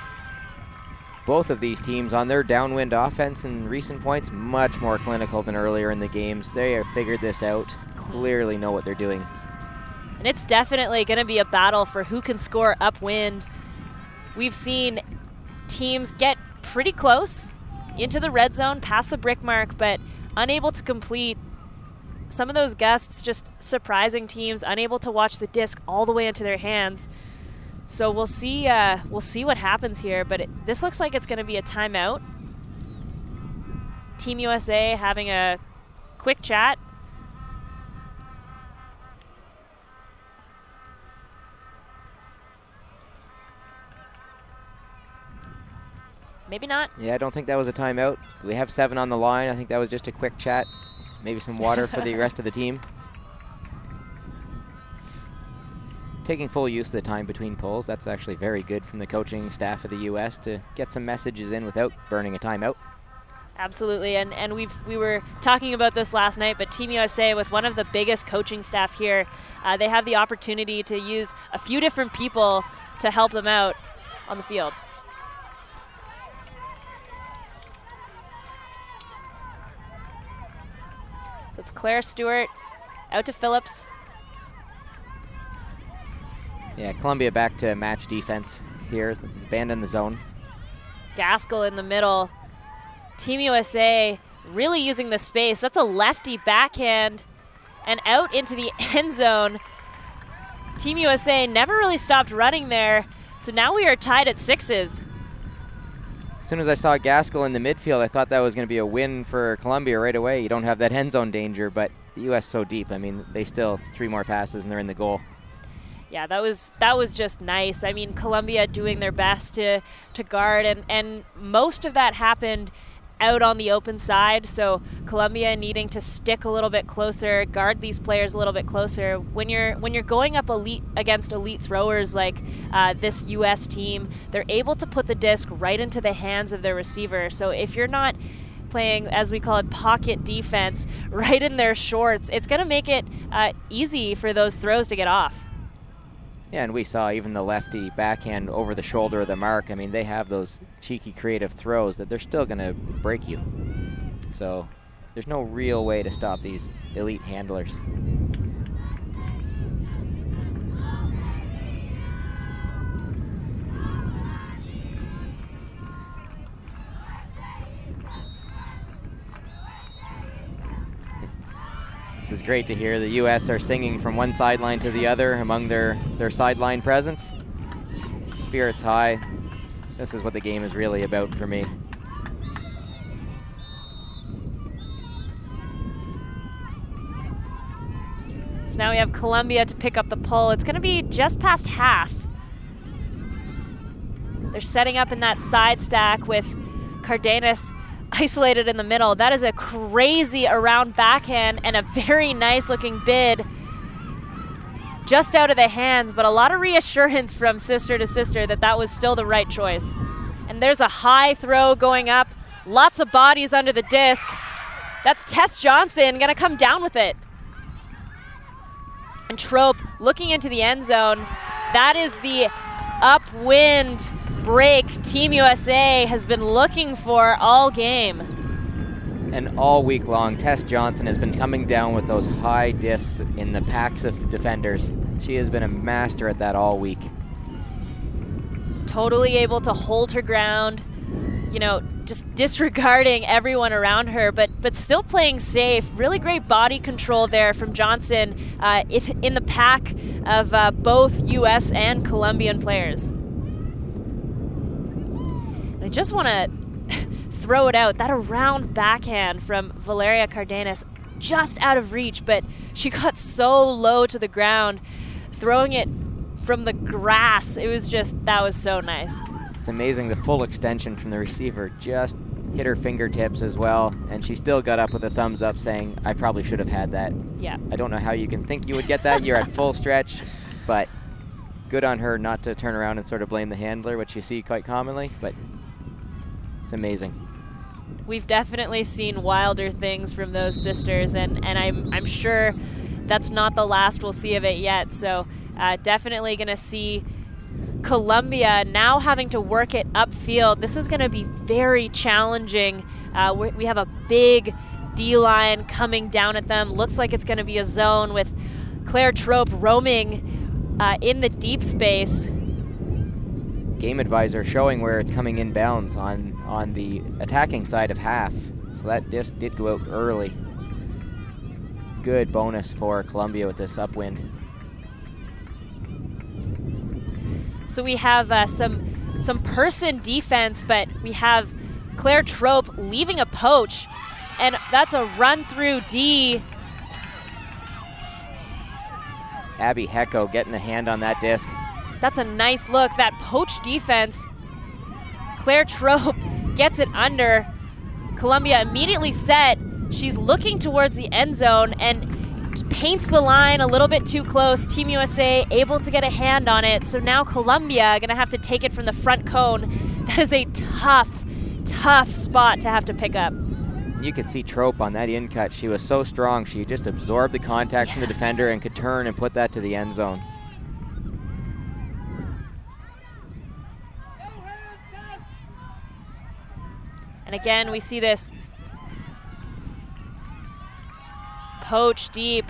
Speaker 2: Both of these teams on their downwind offense in recent points, much more clinical than earlier in the games. They have figured this out, clearly know what they're doing.
Speaker 1: And it's definitely going to be a battle for who can score upwind. We've seen teams get pretty close into the red zone, past the brick mark, but unable to complete. Some of those gusts just surprising teams, unable to watch the disc all the way into their hands. So we'll see what happens here, but this looks like it's going to be a timeout. Team USA having a quick chat. Maybe not.
Speaker 2: Yeah, I don't think that was a timeout. We have 7 on the line. I think that was just a quick chat. Maybe some water for the rest of the team. Taking full use of the time between pulls. That's actually very good from the coaching staff of the U.S. to get some messages in without burning a timeout.
Speaker 1: Absolutely, and we were talking about this last night, but Team USA, with one of the biggest coaching staff here, they have the opportunity to use a few different people to help them out on the field. So it's Claire Stewart out to Phillips.
Speaker 2: Yeah, Colombia back to match defense here, abandon the zone.
Speaker 1: Gaskell in the middle. Team USA really using the space. That's a lefty backhand and out into the end zone. Team USA never really stopped running there, so now we are tied at 6s.
Speaker 2: As soon as I saw Gaskell in the midfield, I thought that was going to be a win for Colombia right away. You don't have that end zone danger, but the U.S. so deep. I mean, they still 3 more passes and they're in the goal.
Speaker 1: Yeah, that was just nice. I mean, Colombia doing their best to guard, and most of that happened out on the open side, so Colombia needing to stick a little bit closer, guard these players a little bit closer. When you're going up against elite throwers like this U.S. team, they're able to put the disc right into the hands of their receiver. So if you're not playing, as we call it, pocket defense right in their shorts, it's going to make it easy for those throws to get off.
Speaker 2: Yeah, and we saw even the lefty backhand over the shoulder of the mark. I mean, they have those cheeky, creative throws that they're still going to break you. So there's no real way to stop these elite handlers. This is great to hear. The U.S. are singing from one sideline to the other among their sideline presence. Spirits high. This is what the game is really about for me.
Speaker 1: So now we have Colombia to pick up the pull. It's going to be just past half. They're setting up in that side stack with Cardenas isolated in the middle. That is a crazy around backhand and a very nice looking bid. Just out of the hands, but a lot of reassurance from sister to sister that was still the right choice. And there's a high throw going up. Lots of bodies under the disc. That's Tess Johnson gonna come down with it. And Trope looking into the end zone. That is the upwind break Team USA has been looking for all game.
Speaker 2: And all week long, Tess Johnson has been coming down with those high discs in the packs of defenders. She has been a master at that all week.
Speaker 1: Totally able to hold her ground, just disregarding everyone around her, but still playing safe. Really great body control there from Johnson in the pack of both U.S. and Colombian players. I just want to throw it out. That around backhand from Valeria Cardenas, just out of reach, but she got so low to the ground, throwing it from the grass. That was so nice.
Speaker 2: It's amazing the full extension from the receiver just hit her fingertips as well, and she still got up with a thumbs up saying, I probably should have had that.
Speaker 1: Yeah.
Speaker 2: I don't know how you can think you would get that. You're at full stretch, but good on her not to turn around and sort of blame the handler, which you see quite commonly, but it's amazing.
Speaker 1: We've definitely seen wilder things from those sisters, and I'm sure that's not the last we'll see of it yet. So definitely going to see Colombia now having to work it upfield. This is going to be very challenging. We have a big D-line coming down at them. Looks like it's going to be a zone with Claire Trope roaming in the deep space.
Speaker 2: Game advisor showing where it's coming inbounds on the attacking side of half. So that disc did go out early. Good bonus for Colombia with this upwind.
Speaker 1: So we have some person defense, but we have Claire Trope leaving a poach, and that's a run through D.
Speaker 2: Abby Hecko getting a hand on that disc.
Speaker 1: That's a nice look. That poach defense. Claire Trope gets it under. Colombia immediately set. She's looking towards the end zone and paints the line a little bit too close. Team USA able to get a hand on it. So now Colombia going to have to take it from the front cone. That is a tough spot to have to pick up.
Speaker 2: You could see Trope on that in cut. She was so strong. She just absorbed the contact from the defender and could turn and put that to the end zone.
Speaker 1: And again, we see this poach deep.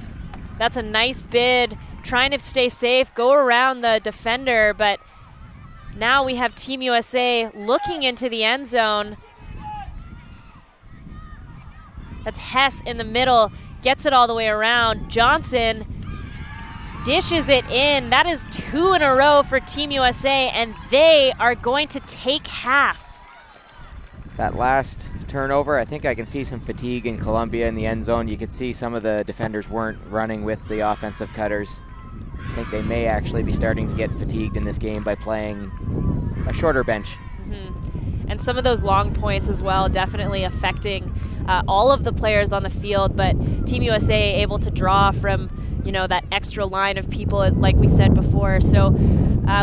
Speaker 1: That's a nice bid, trying to stay safe, go around the defender, but now we have Team USA looking into the end zone. That's Hess in the middle, gets it all the way around. Johnson dishes it in. That is 2 in a row for Team USA, and they are going to take half.
Speaker 2: That last turnover, I think I can see some fatigue in Colombia in the end zone. You could see some of the defenders weren't running with the offensive cutters. I think they may actually be starting to get fatigued in this game by playing a shorter bench.
Speaker 1: Mm-hmm. and some of those long points as well, definitely affecting all of the players on the field. But Team USA able to draw from, you know, that extra line of people, as like we said before. So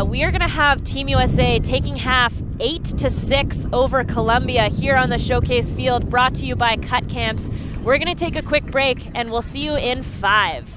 Speaker 1: we are going to have Team USA taking half 8-6 over Colombia here on the showcase field, brought to you by Cut Camps. We're going to take a quick break, and we'll see you in 5.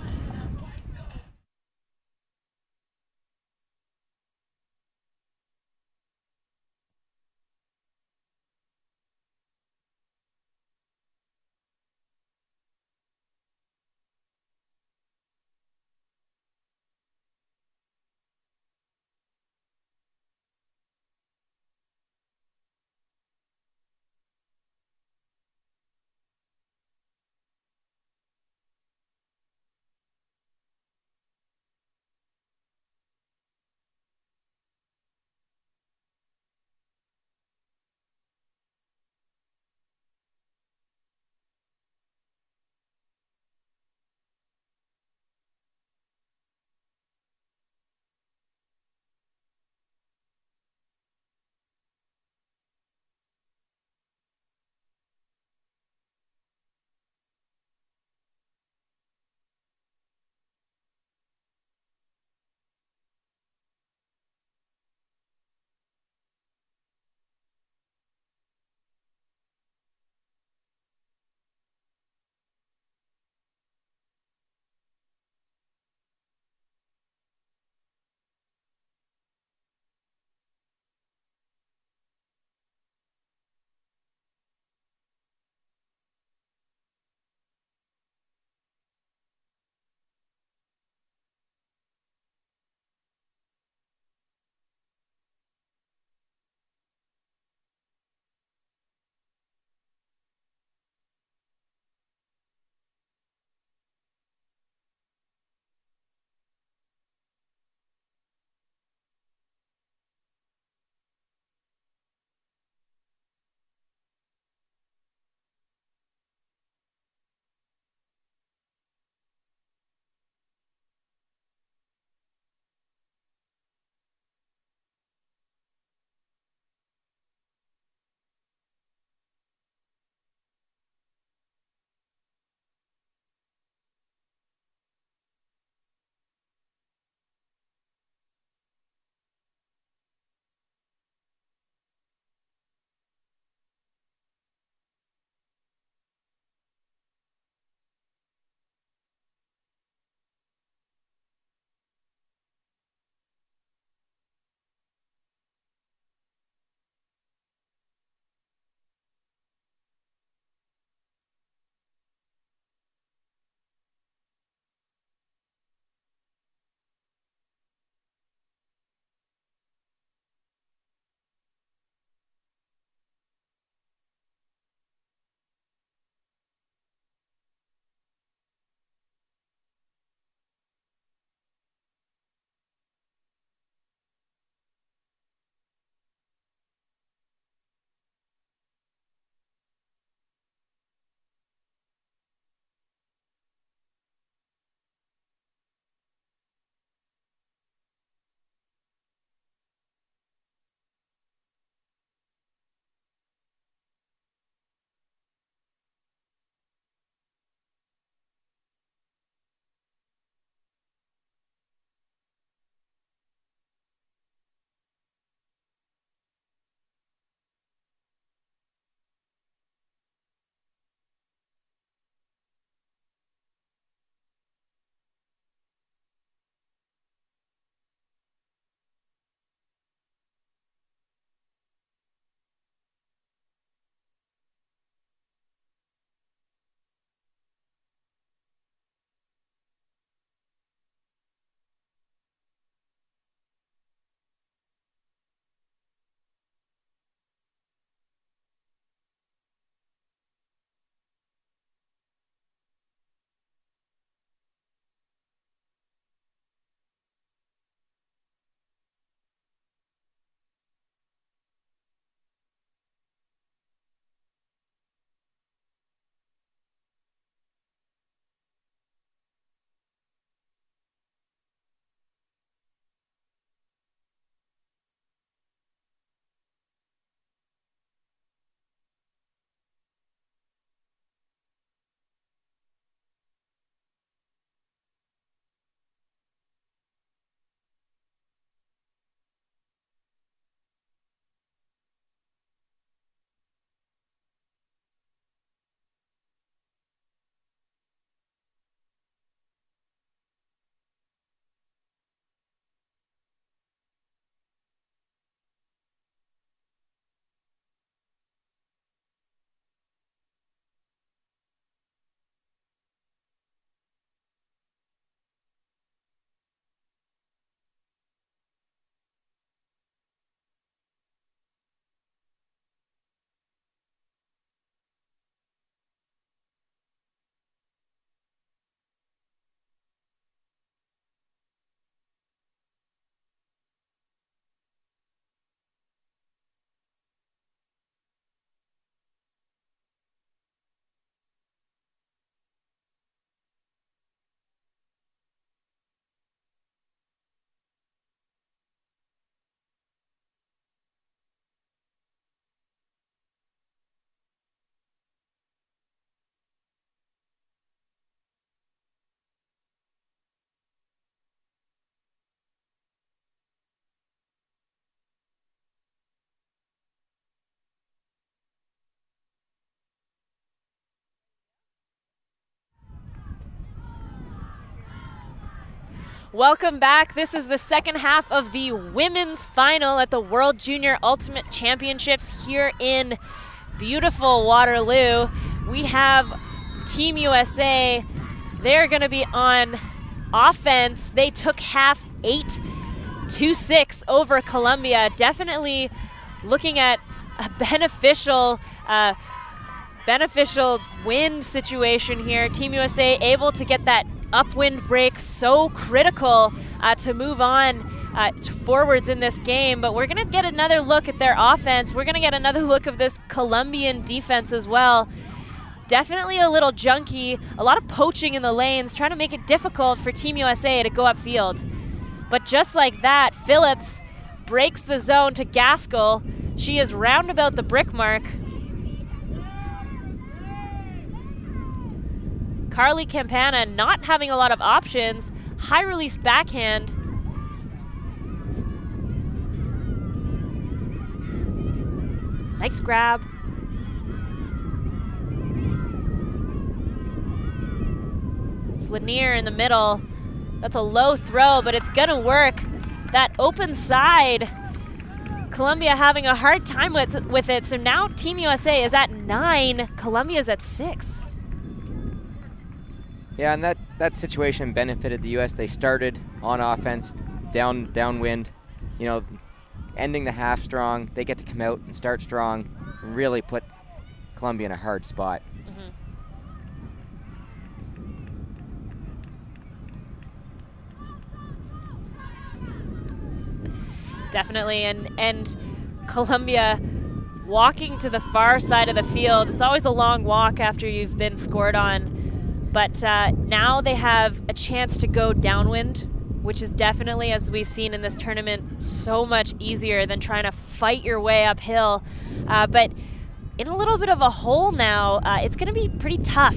Speaker 1: Welcome back. This is the second half of the women's final at the World Junior Ultimate Championships here in beautiful Waterloo. We have Team USA. They're going to be on offense. They took half 8-6 over Colombia. Definitely looking at a beneficial wind situation here. Team USA able to get that upwind break, so critical to move on forwards in this game. But we're going to get another look at their offense. We're going to get another look of this Colombian defense as well. Definitely a little junky, a lot of poaching in the lanes, trying to make it difficult for Team USA to go upfield. But just like that, Phillips breaks the zone to Gaskell. She is round about the brick mark. Carli Campaa not having a lot of options. High release backhand. Nice grab. It's Lanier in the middle. That's a low throw, but it's gonna work. That open side, Colombia having a hard time with it. So now Team USA is at 9, Colombia's at 6.
Speaker 2: Yeah, and that situation benefited the U.S. They started on offense, downwind, ending the half strong. They get to come out and start strong, and really put Colombia in a hard spot.
Speaker 1: Definitely, and Colombia walking to the far side of the field. It's always a long walk after you've been scored on. But now they have a chance to go downwind, which is definitely, as we've seen in this tournament, so much easier than trying to fight your way uphill. But in a little bit of a hole now, it's going to be pretty tough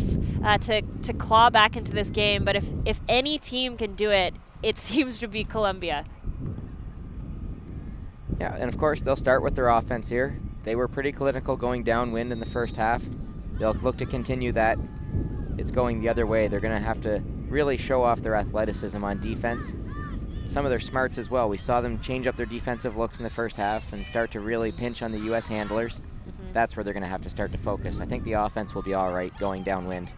Speaker 1: to claw back into this game. But if any team can do it, it seems to be Colombia.
Speaker 2: Yeah, and of course, they'll start with their offense here. They were pretty clinical going downwind in the first half. They'll look to continue that. It's going the other way. They're going to have to really show off their athleticism on defense. Some of their smarts as well. We saw them change up their defensive looks in the first half and start to really pinch on the U.S. handlers. That's where they're going to have to start to focus. I think the offense will be all right going downwind.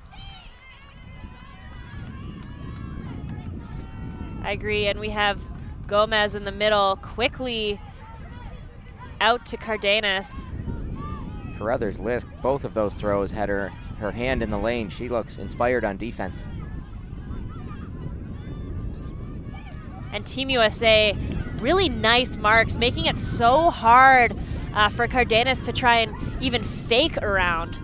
Speaker 1: I agree, and we have Gomez in the middle, quickly out to Cardenas.
Speaker 2: Carruthers Lisk, both of those throws had her hand in the lane. She looks inspired on defense.
Speaker 1: And Team USA, really nice marks, making it so hard for Cardenas to try and even fake around.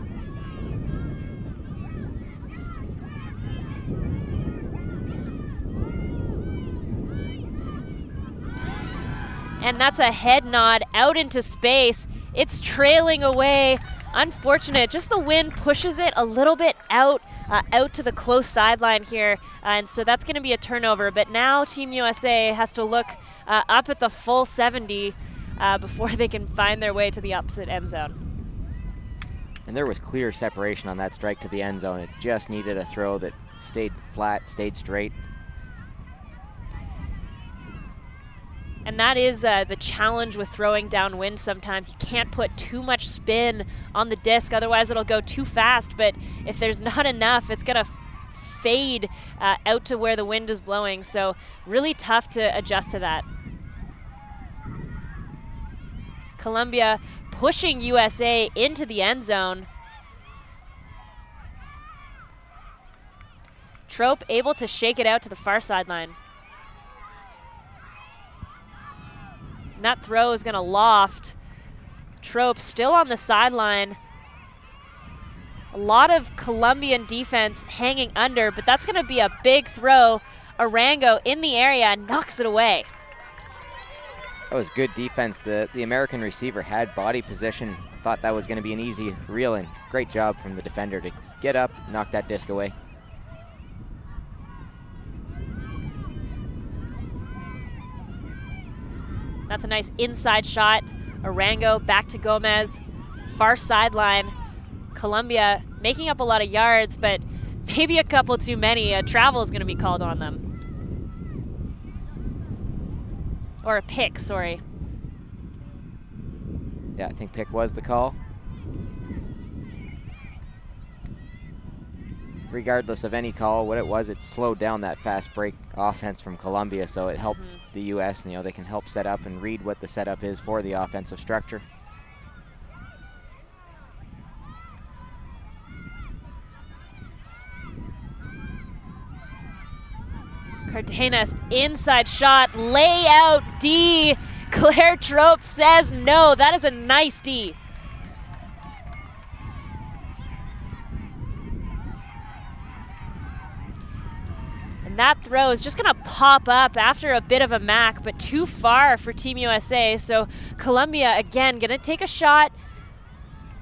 Speaker 1: And that's a head nod out into space. It's trailing away. Unfortunate, just the wind pushes it a little bit out to the close sideline here, and so that's going to be a turnover. But now Team USA has to look up at the full 70 before they can find their way to the opposite end zone.
Speaker 2: And there was clear separation on that strike to the end zone. It just needed a throw that stayed flat, stayed straight.
Speaker 1: And that is the challenge with throwing downwind sometimes. You can't put too much spin on the disc, otherwise it'll go too fast. But if there's not enough, it's going to fade out to where the wind is blowing. So really tough to adjust to that. Colombia pushing USA into the end zone. Trope able to shake it out to the far sideline. And that throw is going to loft. Trope still on the sideline. A lot of Colombian defense hanging under, but that's going to be a big throw. Arango in the area knocks it away.
Speaker 2: That was good defense. The American receiver had body position. Thought that was going to be an easy reel in. Great job from the defender to get up, knock that disc away.
Speaker 1: That's a nice inside shot. Arango back to Gomez. Far sideline. Colombia making up a lot of yards, but maybe a couple too many. Travel is going to be called on them. Or a pick, sorry.
Speaker 2: Yeah, I think pick was the call. Regardless of any call, what it was, it slowed down that fast break offense from Colombia, so it helped the U.S. You know, they can help set up and read what the setup is for the offensive structure.
Speaker 1: Cardenas, inside shot, layout D. Claire Trope says no. That is a nice D. And that throw is just going to pop up after a bit of a mac, but too far for Team USA. So Colombia, again, going to take a shot.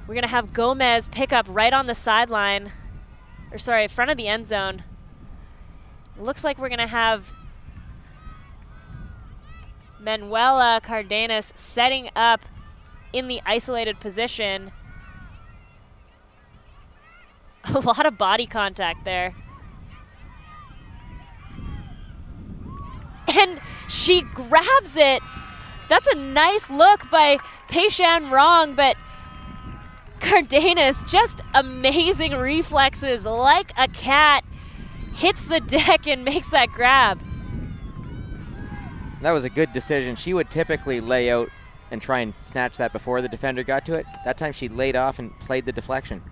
Speaker 1: We're going to have Gomez pick up right on the sideline. Or sorry, front of the end zone. It looks like we're going to have Manuela Cardenas setting up in the isolated position. A lot of body contact there. And she grabs it. That's a nice look by Peishan Rong, but Cardenas, just amazing reflexes like a cat, hits the deck and makes that grab.
Speaker 2: That was a good decision. She would typically lay out and try and snatch that before the defender got to it. That time she laid off and played the deflection.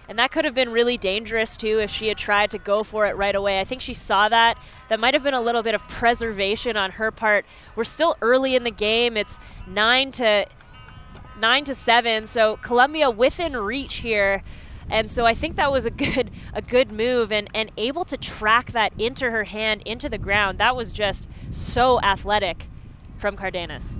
Speaker 1: And that could have been really dangerous, too, if she had tried to go for it right away. I think she saw that. That might have been a little bit of preservation on her part. We're still early in the game. It's 9 to 7, so Colombia within reach here. And so I think that was a good move, and able to track that into her hand, into the ground. That was just so athletic from Cardenas.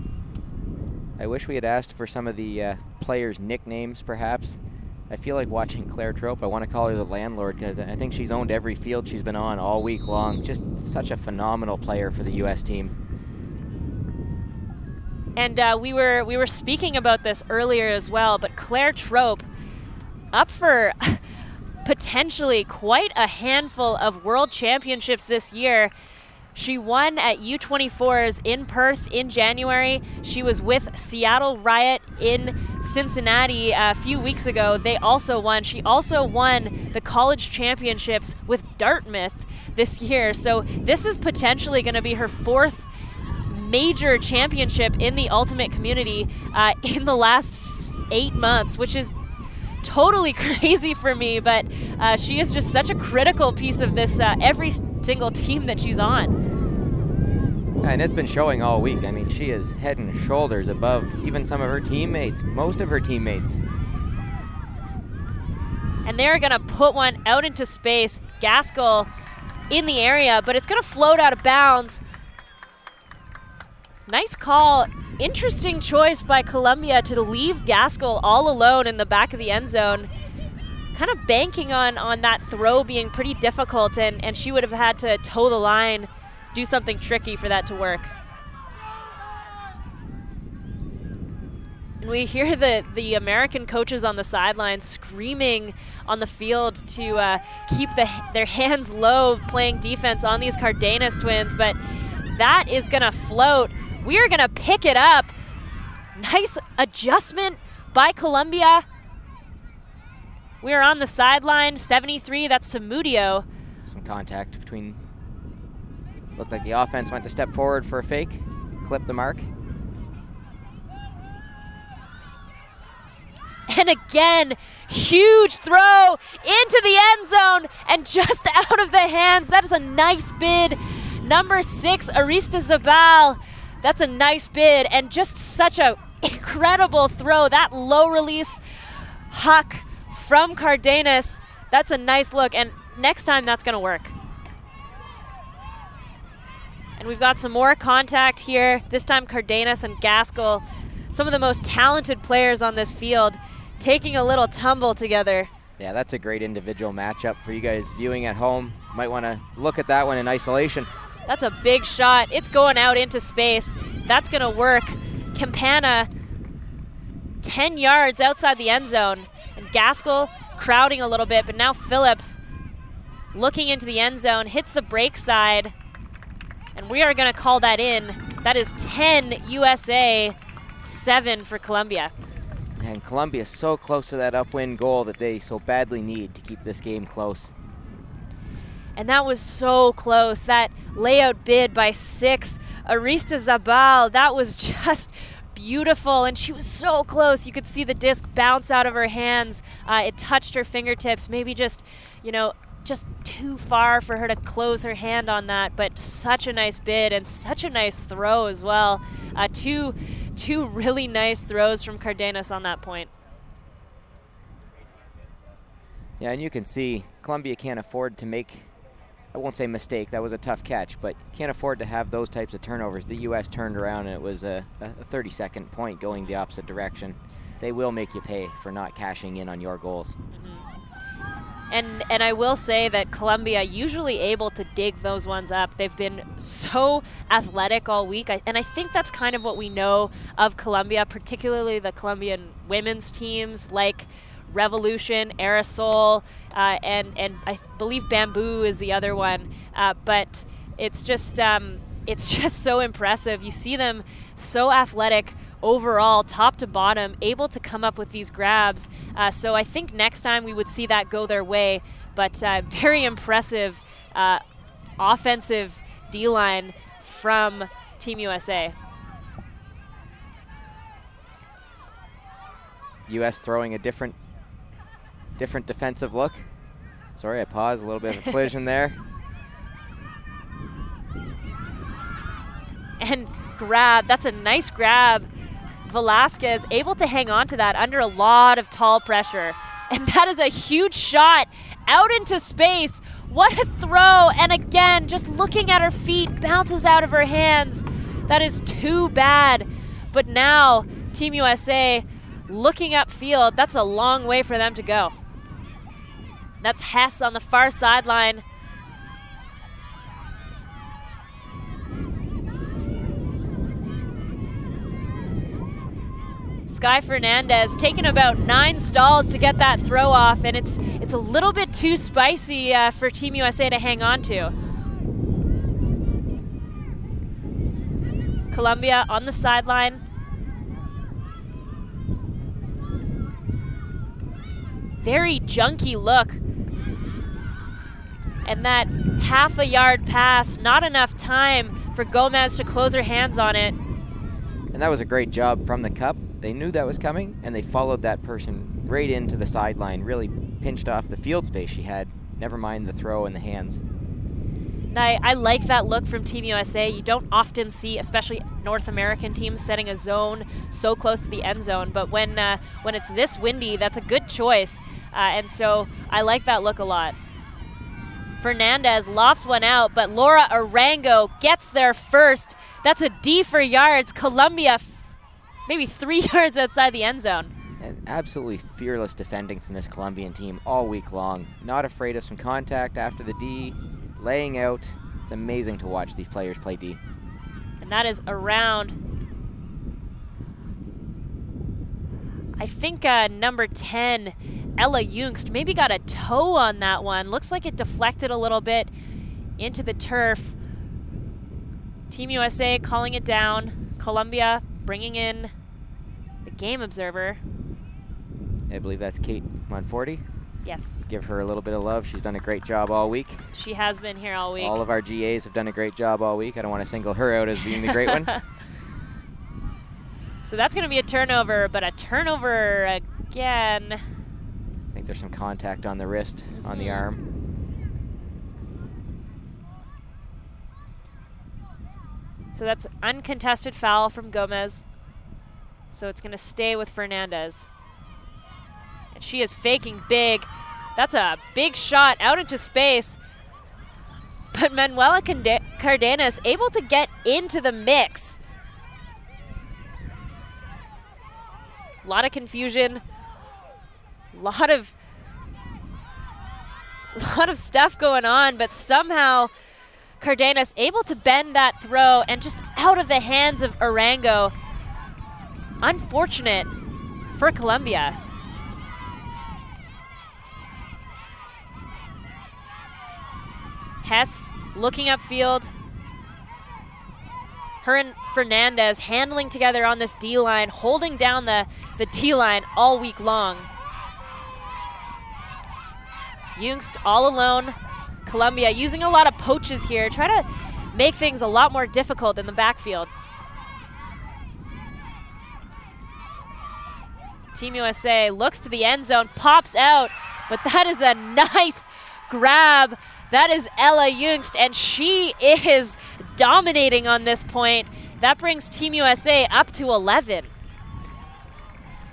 Speaker 2: I wish we had asked for some of the players' nicknames, perhaps. I feel like watching Claire Trope. I want to call her the landlord because I think she's owned every field she's been on all week long. Just such a phenomenal player for the U.S. team.
Speaker 1: And we were speaking about this earlier as well, but Claire Trope up for potentially quite a handful of world championships this year. She won at U24s in Perth in January. She was with Seattle Riot in Cincinnati a few weeks ago. They also won. She also won the college championships with Dartmouth this year. So this is potentially going to be her fourth major championship in the ultimate community in the last 8 months, which is totally crazy for me, but she is just such a critical piece of this every single team that she's on.
Speaker 2: And it's been showing all week. I mean, she is head and shoulders above even some of her teammates, most of her teammates.
Speaker 1: And they're going to put one out into space. Gaskell in the area, but it's going to float out of bounds. Nice call. Interesting choice by Colombia to leave Gaskell all alone in the back of the end zone. Kind of banking on that throw being pretty difficult, and she would have had to toe the line, do something tricky for that to work. And we hear the American coaches on the sideline screaming on the field to keep their hands low playing defense on these Cardenas twins, but that is going to float. We are going to pick it up. Nice adjustment by Colombia. We are on the sideline, 73, that's Samudio.
Speaker 2: Some contact between, looked like the offense went to step forward for a fake, clip the mark.
Speaker 1: And again, huge throw into the end zone and just out of the hands. That is a nice bid. Number 6, Arista Zabal. That's a nice bid and just such an incredible throw. That low release huck from Cardenas. That's a nice look, and next time that's going to work. And we've got some more contact here. This time Cardenas and Gaskell, some of the most talented players on this field, taking a little tumble together.
Speaker 2: Yeah, that's a great individual matchup for you guys viewing at home. Might want to look at that one in isolation.
Speaker 1: That's a big shot. It's going out into space. That's going to work. Campana 10 yards outside the end zone. And Gaskell crowding a little bit, but now Phillips looking into the end zone, hits the break side, and we are going to call that in. That is 10 USA, 7 for Colombia.
Speaker 2: And Colombia is so close to that upwind goal that they so badly need to keep this game close.
Speaker 1: And that was so close. That layout bid by 6, Arista Zabal, that was just beautiful. And she was so close. You could see the disc bounce out of her hands. It touched her fingertips, maybe just, just too far for her to close her hand on that. But such a nice bid and such a nice throw as well. Two really nice throws from Cardenas on that point.
Speaker 2: Yeah, and you can see Colombia can't afford to make, I won't say mistake, that was a tough catch, but can't afford to have those types of turnovers. The U.S. turned around and it was a 30-second point going the opposite direction. They will make you pay for not cashing in on your goals.
Speaker 1: And I will say that Colombia usually able to dig those ones up. They've been so athletic all week, and I think that's kind of what we know of Colombia, particularly the Colombian women's teams like Revolution, Aerosol, and I believe Bamboo is the other one. But it's just so impressive. You see them so athletic overall, top to bottom, able to come up with these grabs. So I think next time we would see that go their way. But very impressive offensive D-line from Team USA.
Speaker 2: U.S. throwing a different defensive look. Sorry, I paused, a little bit of a collision there.
Speaker 1: And grab, that's a nice grab. Velasquez able to hang on to that under a lot of tall pressure. And that is a huge shot out into space. What a throw. And again, just looking at her feet, bounces out of her hands. That is too bad. But now, Team USA looking upfield, that's a long way for them to go. That's Hess on the far sideline. Sky Fernandez taking about 9 stalls to get that throw off, and it's a little bit too spicy for Team USA to hang on to. Colombia on the sideline. Very junky look. And that half a yard pass, not enough time for Gomez to close her hands on it.
Speaker 2: And that was a great job from the cup. They knew that was coming, and they followed that person right into the sideline, really pinched off the field space she had, never mind the throw in the hands.
Speaker 1: I like that look from Team USA. You don't often see, especially North American teams, setting a zone so close to the end zone, but when it's this windy, that's a good choice, and so I like that look a lot. Fernandez lofts one out, but Laura Arango gets there first. That's a D for yards. Colombia maybe 3 yards outside the end zone.
Speaker 2: And absolutely fearless defending from this Colombian team all week long. Not afraid of some contact after the D, laying out. It's amazing to watch these players play D.
Speaker 1: And that is around, I think number 10, Ella Jungst, maybe got a toe on that one. Looks like it deflected a little bit into the turf. Team USA calling it down. Colombia bringing in the game observer.
Speaker 2: I believe that's Kate Monforti.
Speaker 1: Yes.
Speaker 2: Give her a little bit of love. She's done a great job all week.
Speaker 1: She has been here all week.
Speaker 2: All of our GAs have done a great job all week. I don't want to single her out as being the great one.
Speaker 1: So that's going to be a turnover, but a turnover again.
Speaker 2: I think there's some contact on the wrist, on the arm.
Speaker 1: So that's uncontested foul from Gomez. So it's going to stay with Fernandez. And she is faking big. That's a big shot out into space. But Manuela Cardenas able to get into the mix. A lot of confusion. A lot of stuff going on, but somehow Cardenas able to bend that throw and just out of the hands of Arango. Unfortunate for Colombia. Hess looking upfield. her and Fernandez handling together on this D-line, holding down the D-line all week long. Jungst all alone. Colombia using a lot of poaches here, try to make things a lot more difficult in the backfield. Team USA looks to the end zone, pops out, but that is a nice grab. That is Ella Jungst, and she is dominating on this point. That brings Team USA up to 11.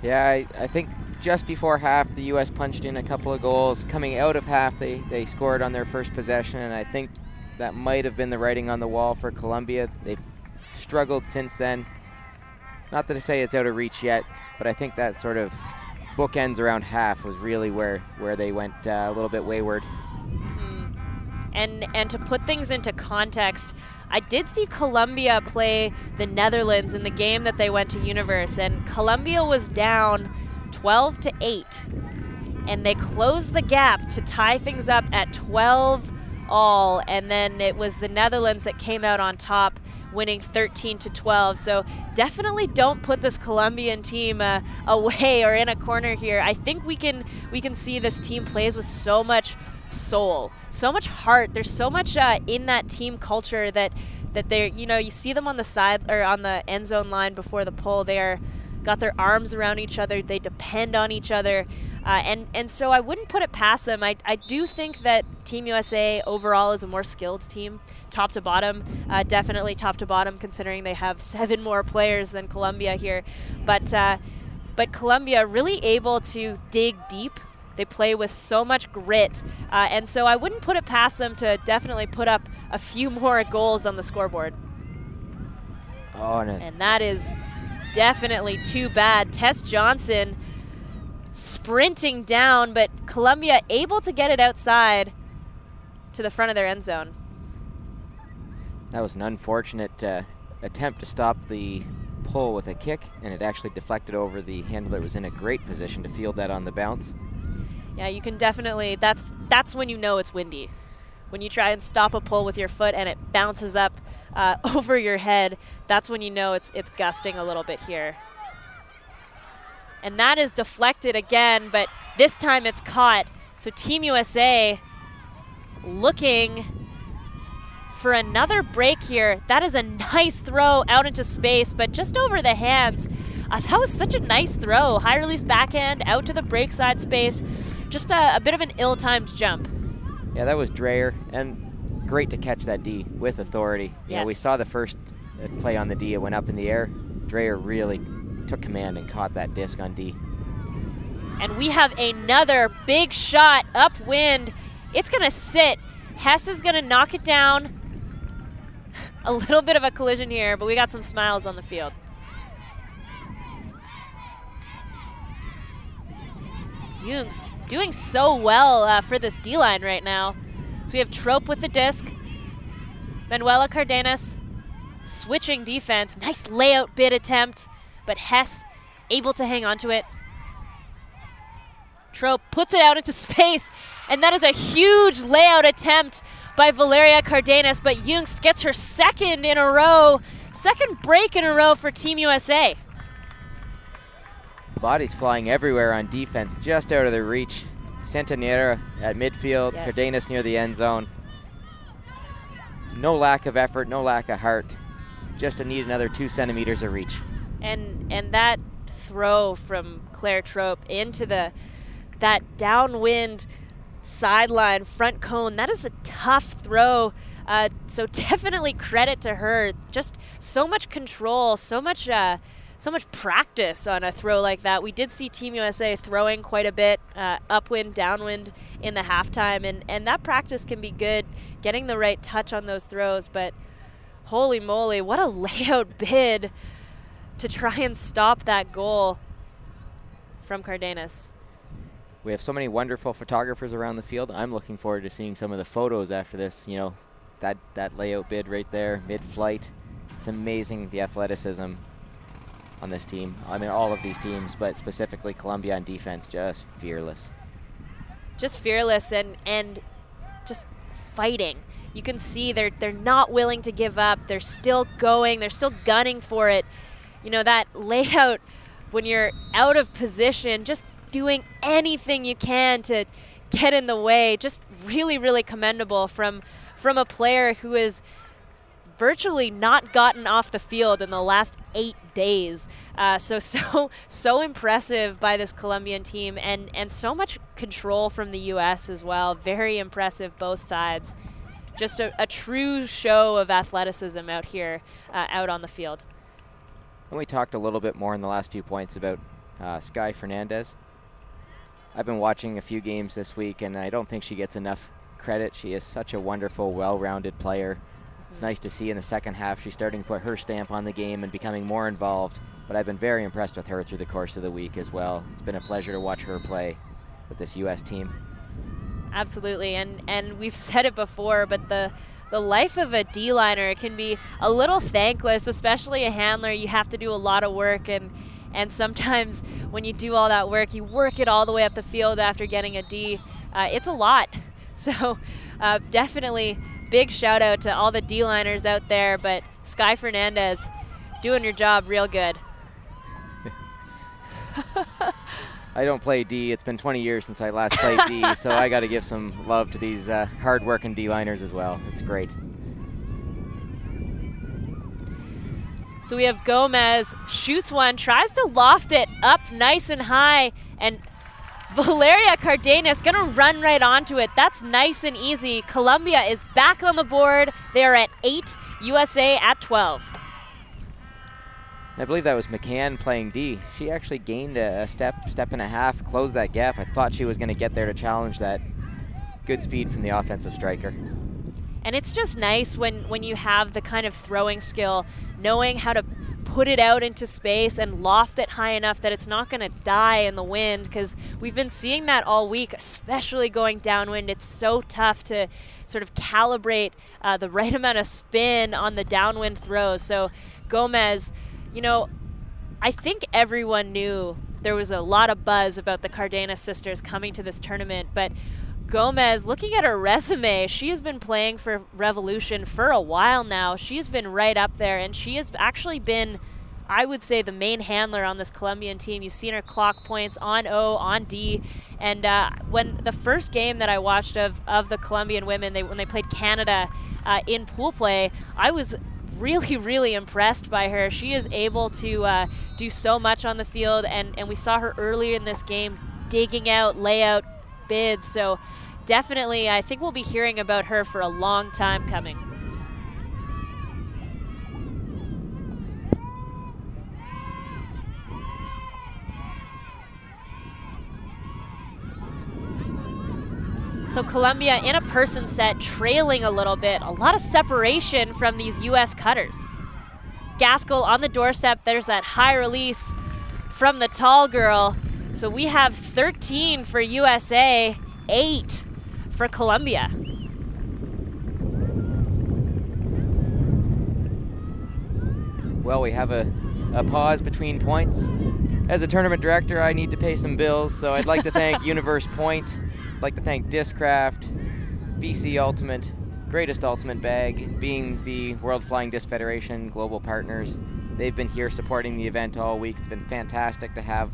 Speaker 2: Yeah, I think just before half, the U.S. punched in a couple of goals. Coming out of half, they scored on their first possession, and I think that might have been the writing on the wall for Colombia. They've struggled since then. Not to say it's out of reach yet, but I think that sort of bookends around half was really where they went a little bit wayward.
Speaker 1: And to put things into context, I did see Colombia play the Netherlands in the game that they went to Universe, and Colombia was down 12-8, and they closed the gap to tie things up at 12 all, and then it was the Netherlands that came out on top, winning 13-12. So definitely don't put this Colombian team away or in a corner here. I think we can see this team plays with so much soul, so much heart. There's so much in that team culture that they're, you see them on the side or on the end zone line before the pull. They got their arms around each other. They depend on each other. And so I wouldn't put it past them. I do think that Team USA overall is a more skilled team, top to bottom, definitely top to bottom, considering they have 7 more players than Colombia here. But Colombia really able to dig deep. They play with so much grit, and so I wouldn't put it past them to definitely put up a few more goals on the scoreboard.
Speaker 2: Oh, no.
Speaker 1: And that is definitely too bad. Tess Johnson sprinting down, but Colombia able to get it outside to the front of their end zone.
Speaker 2: That was an unfortunate attempt to stop the pull with a kick, and it actually deflected over. The handler was in a great position to field that on the bounce.
Speaker 1: Yeah, you can definitely, that's when you know it's windy. When you try and stop a pull with your foot and it bounces up over your head, that's when you know it's gusting a little bit here. And that is deflected again, but this time it's caught. So Team USA looking for another break here. That is a nice throw out into space, but just over the hands. That was such a nice throw. High release backhand out to the break side space. Just a bit of an ill-timed jump.
Speaker 2: Yeah, that was Dreyer, and great to catch that D with authority. You know, we saw the first play on the D. It went up in the air. Dreyer really took command and caught that disc on D.
Speaker 1: And we have another big shot upwind. It's going to sit. Hess is going to knock it down. A little bit of a collision here, but we got some smiles on the field. Jungst doing so well for this D-line right now. So we have Trope with the disc. Manuela Cardenas switching defense. Nice layout bid attempt, but Hess able to hang on to it. Trope puts it out into space, and that is a huge layout attempt by Valeria Cardenas, but Jungst gets her second break in a row for Team USA.
Speaker 2: Bodies flying everywhere on defense, just out of their reach. Santanera at midfield, Cardenas near the end zone. No lack of effort, no lack of heart. Just to need another 2 centimeters of reach.
Speaker 1: And that throw from Claire Trope into that downwind sideline front cone, that is a tough throw. So definitely credit to her. Just so much control, so much practice on a throw like that. We did see Team USA throwing quite a bit, upwind, downwind in the halftime, and that practice can be good, getting the right touch on those throws, but holy moly, what a layout bid to try and stop that goal from Cardenas.
Speaker 2: We have so many wonderful photographers around the field. I'm looking forward to seeing some of the photos after this. You know, that layout bid right there, mid-flight. It's amazing, the athleticism on this team. I mean, all of these teams, but specifically Colombia on defense, just fearless.
Speaker 1: Just fearless and just fighting. you can see they're not willing to give up. They're still going. They're still gunning for it. You know, that layout when you're out of position, just doing anything you can to get in the way, just really, really commendable from a player who has virtually not gotten off the field in the last 8 days. So impressive by this Colombian team, and so much control from the U.S. as well. Very impressive, both sides. Just a true show of athleticism out here, out on the field.
Speaker 2: And we talked a little bit more in the last few points about Sky Fernandez. I've been watching a few games this week, and I don't think she gets enough credit. She is such a wonderful, well-rounded player. It's nice to see in the second half she's starting to put her stamp on the game and becoming more involved. But I've been very impressed with her through the course of the week as well. It's been a pleasure to watch her play with this U.S. team.
Speaker 1: Absolutely, and we've said it before, but the life of a D-liner can be a little thankless, especially a handler. You have to do a lot of work, and sometimes when you do all that work, you work it all the way up the field after getting a D. It's a lot. So definitely big shout out to all the D-liners out there, but Sky Fernandez doing your job real good.
Speaker 2: I don't play D. It's been 20 years since I last played D, so I got to give some love to these hard-working D-liners as well. It's great.
Speaker 1: So we have Gomez, shoots one, tries to loft it up nice and high, and Valeria Cardenas going to run right onto it. That's nice and easy. Colombia is back on the board. They are at 8, USA at 12.
Speaker 2: I believe that was McCann playing D. She actually gained a step and a half, closed that gap. I thought she was going to get there to challenge that. Good speed from the offensive striker.
Speaker 1: And it's just nice when you have the kind of throwing skill, knowing how to put it out into space and loft it high enough that it's not going to die in the wind, because we've been seeing that all week, especially going downwind. It's so tough to sort of calibrate the right amount of spin on the downwind throws. So Gomez, you know, I think everyone knew there was a lot of buzz about the Cardenas sisters coming to this tournament, but Gomez, looking at her resume, she has been playing for Revolution for a while now. She has been right up there, and she has actually been, I would say, the main handler on this Colombian team. You've seen her clock points on O, on D, and when the first game that I watched of the Colombian women, when they played Canada in pool play, I was really, really impressed by her. She is able to do so much on the field, and we saw her earlier in this game digging out layout bids. So definitely, I think we'll be hearing about her for a long time coming. So Colombia in a person set, trailing a little bit. A lot of separation from these U.S. cutters. Gaskell on the doorstep. There's that high release from the tall girl. So we have 13 for USA, 8 for Colombia.
Speaker 2: Well, we have a pause between points. As a tournament director, I need to pay some bills, so I'd like to thank Universe Point. I'd like to thank Discraft, VC Ultimate, Greatest Ultimate Bag, being the World Flying Disc Federation global partners. They've been here supporting the event all week. It's been fantastic to have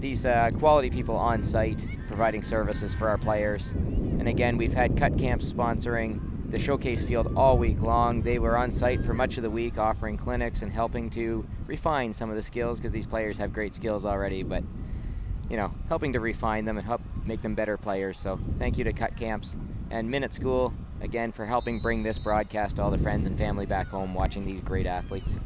Speaker 2: these quality people on site providing services for our players. And again, we've had Cut Camps sponsoring the showcase field all week long. They were on site for much of the week offering clinics and helping to refine some of the skills, because these players have great skills already, but you know, helping to refine them and help make them better players. So thank you to Cut Camps and Minute School, again, for helping bring this broadcast to all the friends and family back home watching these great athletes.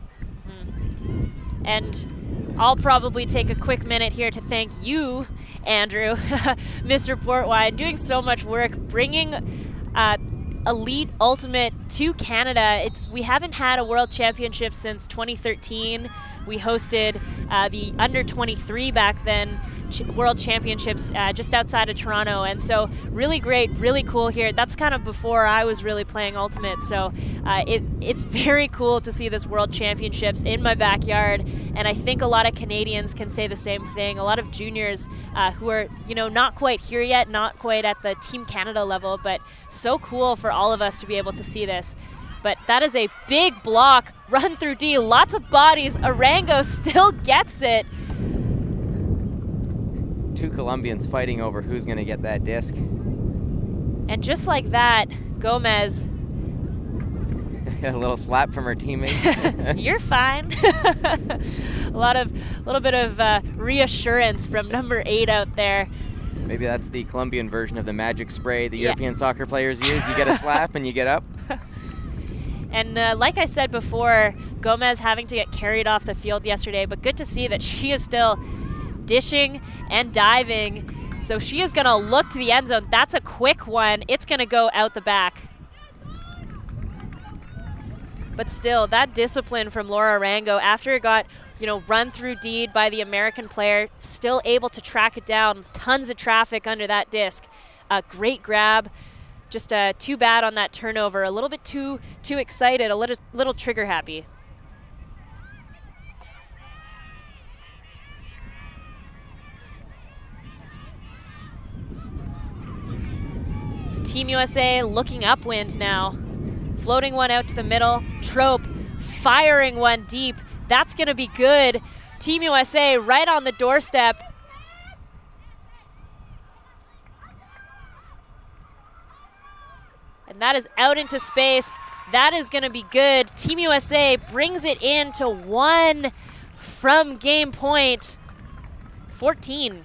Speaker 1: And I'll probably take a quick minute here to thank you, Andrew, Mr. Portwine, doing so much work, bringing Elite Ultimate to Canada. We haven't had a World Championship since 2013. We hosted the under 23 back then World Championships just outside of Toronto, and so really great, really cool here. That's kind of before I was really playing Ultimate, so it's very cool to see this World Championships in my backyard, and I think a lot of Canadians can say the same thing. A lot of juniors who are, you know, not quite here yet, not quite at the Team Canada level, but so cool for all of us to be able to see this. But that is a big block, run through D, lots of bodies. Arango still gets it.
Speaker 2: Two Colombians fighting over who's going to get that disc.
Speaker 1: And just like that, Gomez.
Speaker 2: A little slap from her teammate.
Speaker 1: You're fine. A little bit of reassurance from number 8 out there.
Speaker 2: Maybe that's the Colombian version of the magic spray the European soccer players use. You get a slap and you get up.
Speaker 1: And like I said before, Gomez having to get carried off the field yesterday, but good to see that she is still dishing and diving. So she is going to look to the end zone. That's a quick one. It's going to go out the back. But still, that discipline from Laura Arango after it got, run through deed by the American player, still able to track it down. Tons of traffic under that disc. A great grab. Just too bad on that turnover. A little bit too excited, a little trigger happy. So Team USA looking upwind now. Floating one out to the middle. Trope firing one deep. That's going to be good. Team USA right on the doorstep. And that is out into space. That is going to be good. Team USA brings it in to 1 from game point. 14-8.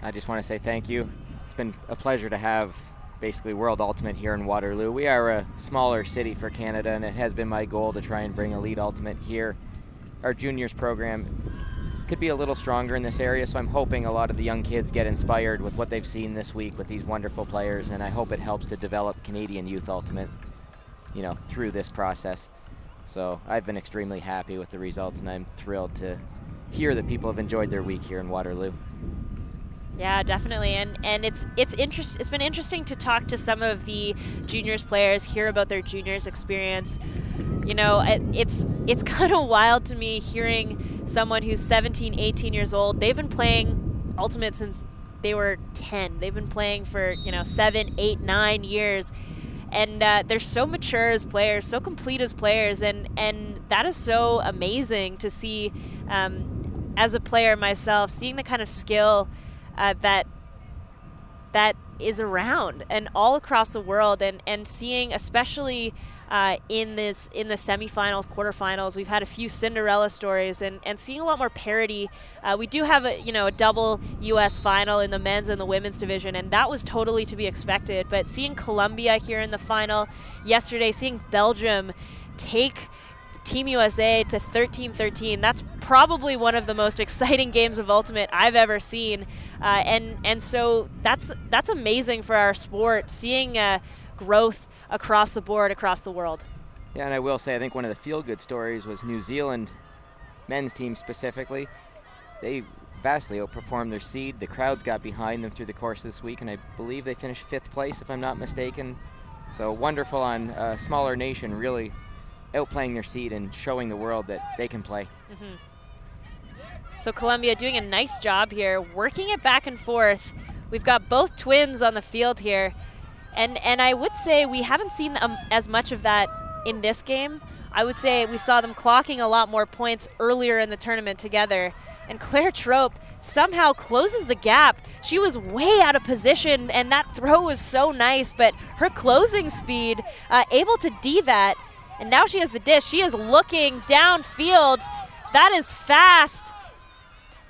Speaker 2: I just want to say thank you. It's been a pleasure to have basically World Ultimate here in Waterloo. We are a smaller city for Canada, and it has been my goal to try and bring Elite Ultimate here. Our juniors program could be a little stronger in this area, so I'm hoping a lot of the young kids get inspired with what they've seen this week with these wonderful players, and I hope it helps to develop Canadian Youth Ultimate, through this process. So I've been extremely happy with the results, and I'm thrilled to hear that people have enjoyed their week here in Waterloo.
Speaker 1: Yeah, definitely, and it's been interesting to talk to some of the juniors players, hear about their juniors experience. It's kind of wild to me hearing someone who's 17, 18 years old. They've been playing Ultimate since they were 10. They've been playing for 7, 8, 9 years, and they're so mature as players, so complete as players, and that is so amazing to see. As a player myself, seeing the kind of skill that is around and all across the world, and seeing especially in the semifinals, quarterfinals, we've had a few Cinderella stories, and seeing a lot more parity. We do have a double U.S. final in the men's and the women's division, and that was totally to be expected. But seeing Colombia here in the final yesterday, seeing Belgium take Team USA to 13-13. That's probably one of the most exciting games of Ultimate I've ever seen, and so that's amazing for our sport. Seeing growth across the board, across the world.
Speaker 2: Yeah, and I will say I think one of the feel-good stories was New Zealand men's team specifically. They vastly outperformed their seed. The crowds got behind them through the course of this week, and I believe they finished 5th place, if I'm not mistaken. So wonderful on a smaller nation, really outplaying their seed and showing the world that they can play.
Speaker 1: Mm-hmm. So Colombia doing a nice job here, working it back and forth. We've got both twins on the field here, and I would say we haven't seen as much of that in this game. I would say we saw them clocking a lot more points earlier in the tournament together, and Claire Trope somehow closes the gap. She was way out of position, and that throw was so nice, but her closing speed, able to D that. And now she has the dish. She is looking downfield. That is fast,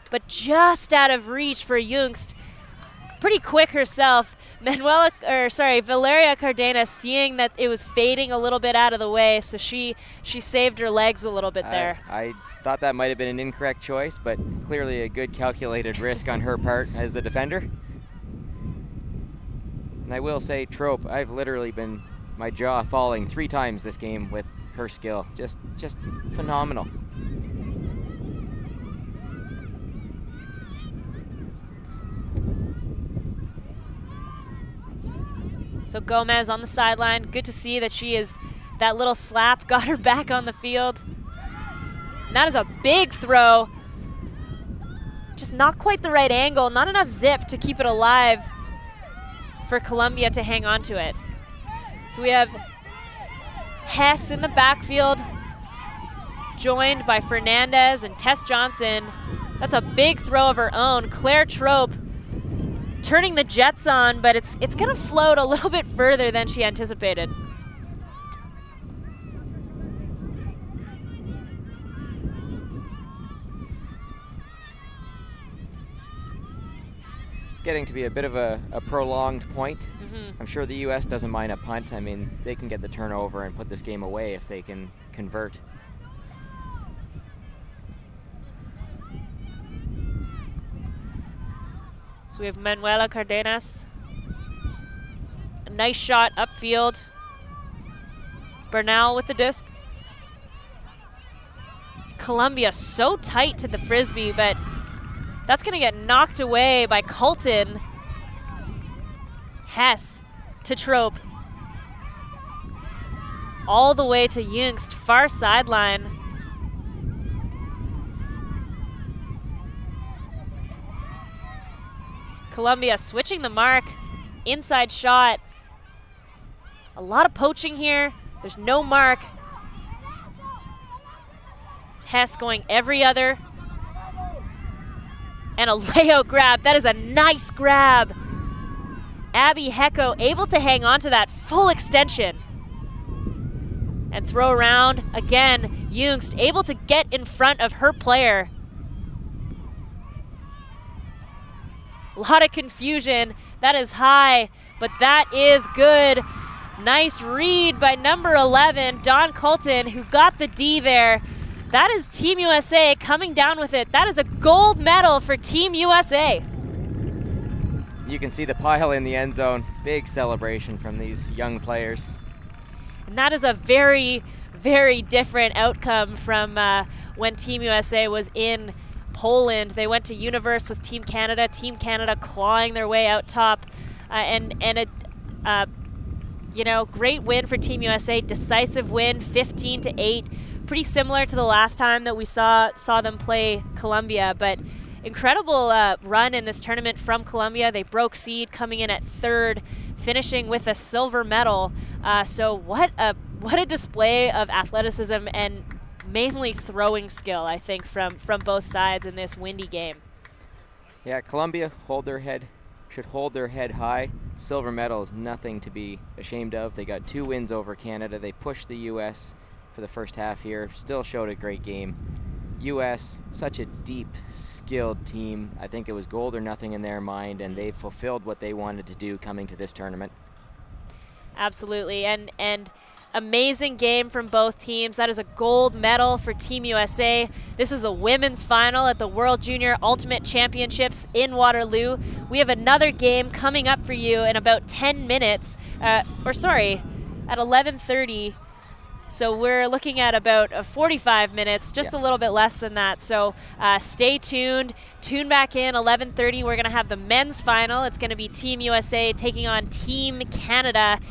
Speaker 1: but just out of reach for Jungst. Pretty quick herself. Valeria Cardenas seeing that it was fading a little bit out of the way, so she saved her legs a little bit there.
Speaker 2: I thought that might have been an incorrect choice, but clearly a good calculated risk on her part as the defender. And I will say, Trope, I've literally been my jaw falling 3 times this game with her skill. Just phenomenal.
Speaker 1: So Gomez on the sideline. Good to see that that little slap got her back on the field. And that is a big throw. Just not quite the right angle. Not enough zip to keep it alive for Colombia to hang on to it. So we have Hess in the backfield, joined by Fernandez and Tess Johnson. That's a big throw of her own. Claire Trope turning the jets on, but it's going to float a little bit further than she anticipated.
Speaker 2: Getting to be a bit of a prolonged point. I'm sure the U.S. doesn't mind a punt. I mean, they can get the turnover and put this game away if they can convert.
Speaker 1: So we have Manuela Cardenas. A nice shot upfield. Bernal with the disc. Colombia so tight to the frisbee, but that's going to get knocked away by Colton. Hess to Trope. All the way to Jungst, far sideline. Colombia switching the mark. Inside shot. A lot of poaching here. There's no mark. Hess going every other. And a layout grab. That is a nice grab. Abby Hecko able to hang on to that full extension. And throw around. Again, Jungst able to get in front of her player. A lot of confusion. That is high, but that is good. Nice read by number 11, Dawn Colton, who got the D there. That is Team USA coming down with it. That is a gold medal for Team USA.
Speaker 2: You can see the pile in the end zone. Big celebration from these young players.
Speaker 1: And that is a very, very different outcome from when Team USA was in Poland. They went to Universe with Team Canada. Team Canada clawing their way out top. And a great win for Team USA. Decisive win, 15-8. Pretty similar to the last time that we saw them play Colombia, but incredible run in this tournament from Colombia. They broke seed, coming in at third, finishing with a silver medal. So what a display of athleticism and mainly throwing skill, I think, from both sides in this windy game.
Speaker 2: Yeah, Colombia should hold their head high. Silver medal is nothing to be ashamed of. They got 2 wins over Canada. They pushed the U.S. for the first half here. Still showed a great game. U.S., such a deep, skilled team. I think it was gold or nothing in their mind, and they fulfilled what they wanted to do coming to this tournament.
Speaker 1: Absolutely, and amazing game from both teams. That is a gold medal for Team USA. This is the women's final at the World Junior Ultimate Championships in Waterloo. We have another game coming up for you in about 10 minutes, at 11:30. So we're looking at about 45 minutes, just a little bit less than that. So stay tuned. Tune back in, 11:30. We're going to have the men's final. It's going to be Team USA taking on Team Canada.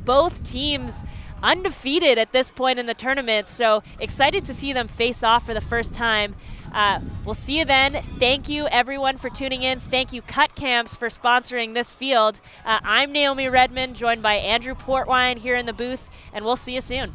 Speaker 1: Both teams undefeated at this point in the tournament. So excited to see them face off for the first time. We'll see you then. Thank you, everyone, for tuning in. Thank you, Cut Camps, for sponsoring this field. I'm Naomi Redmond, joined by Andrew Portwine here in the booth, and we'll see you soon.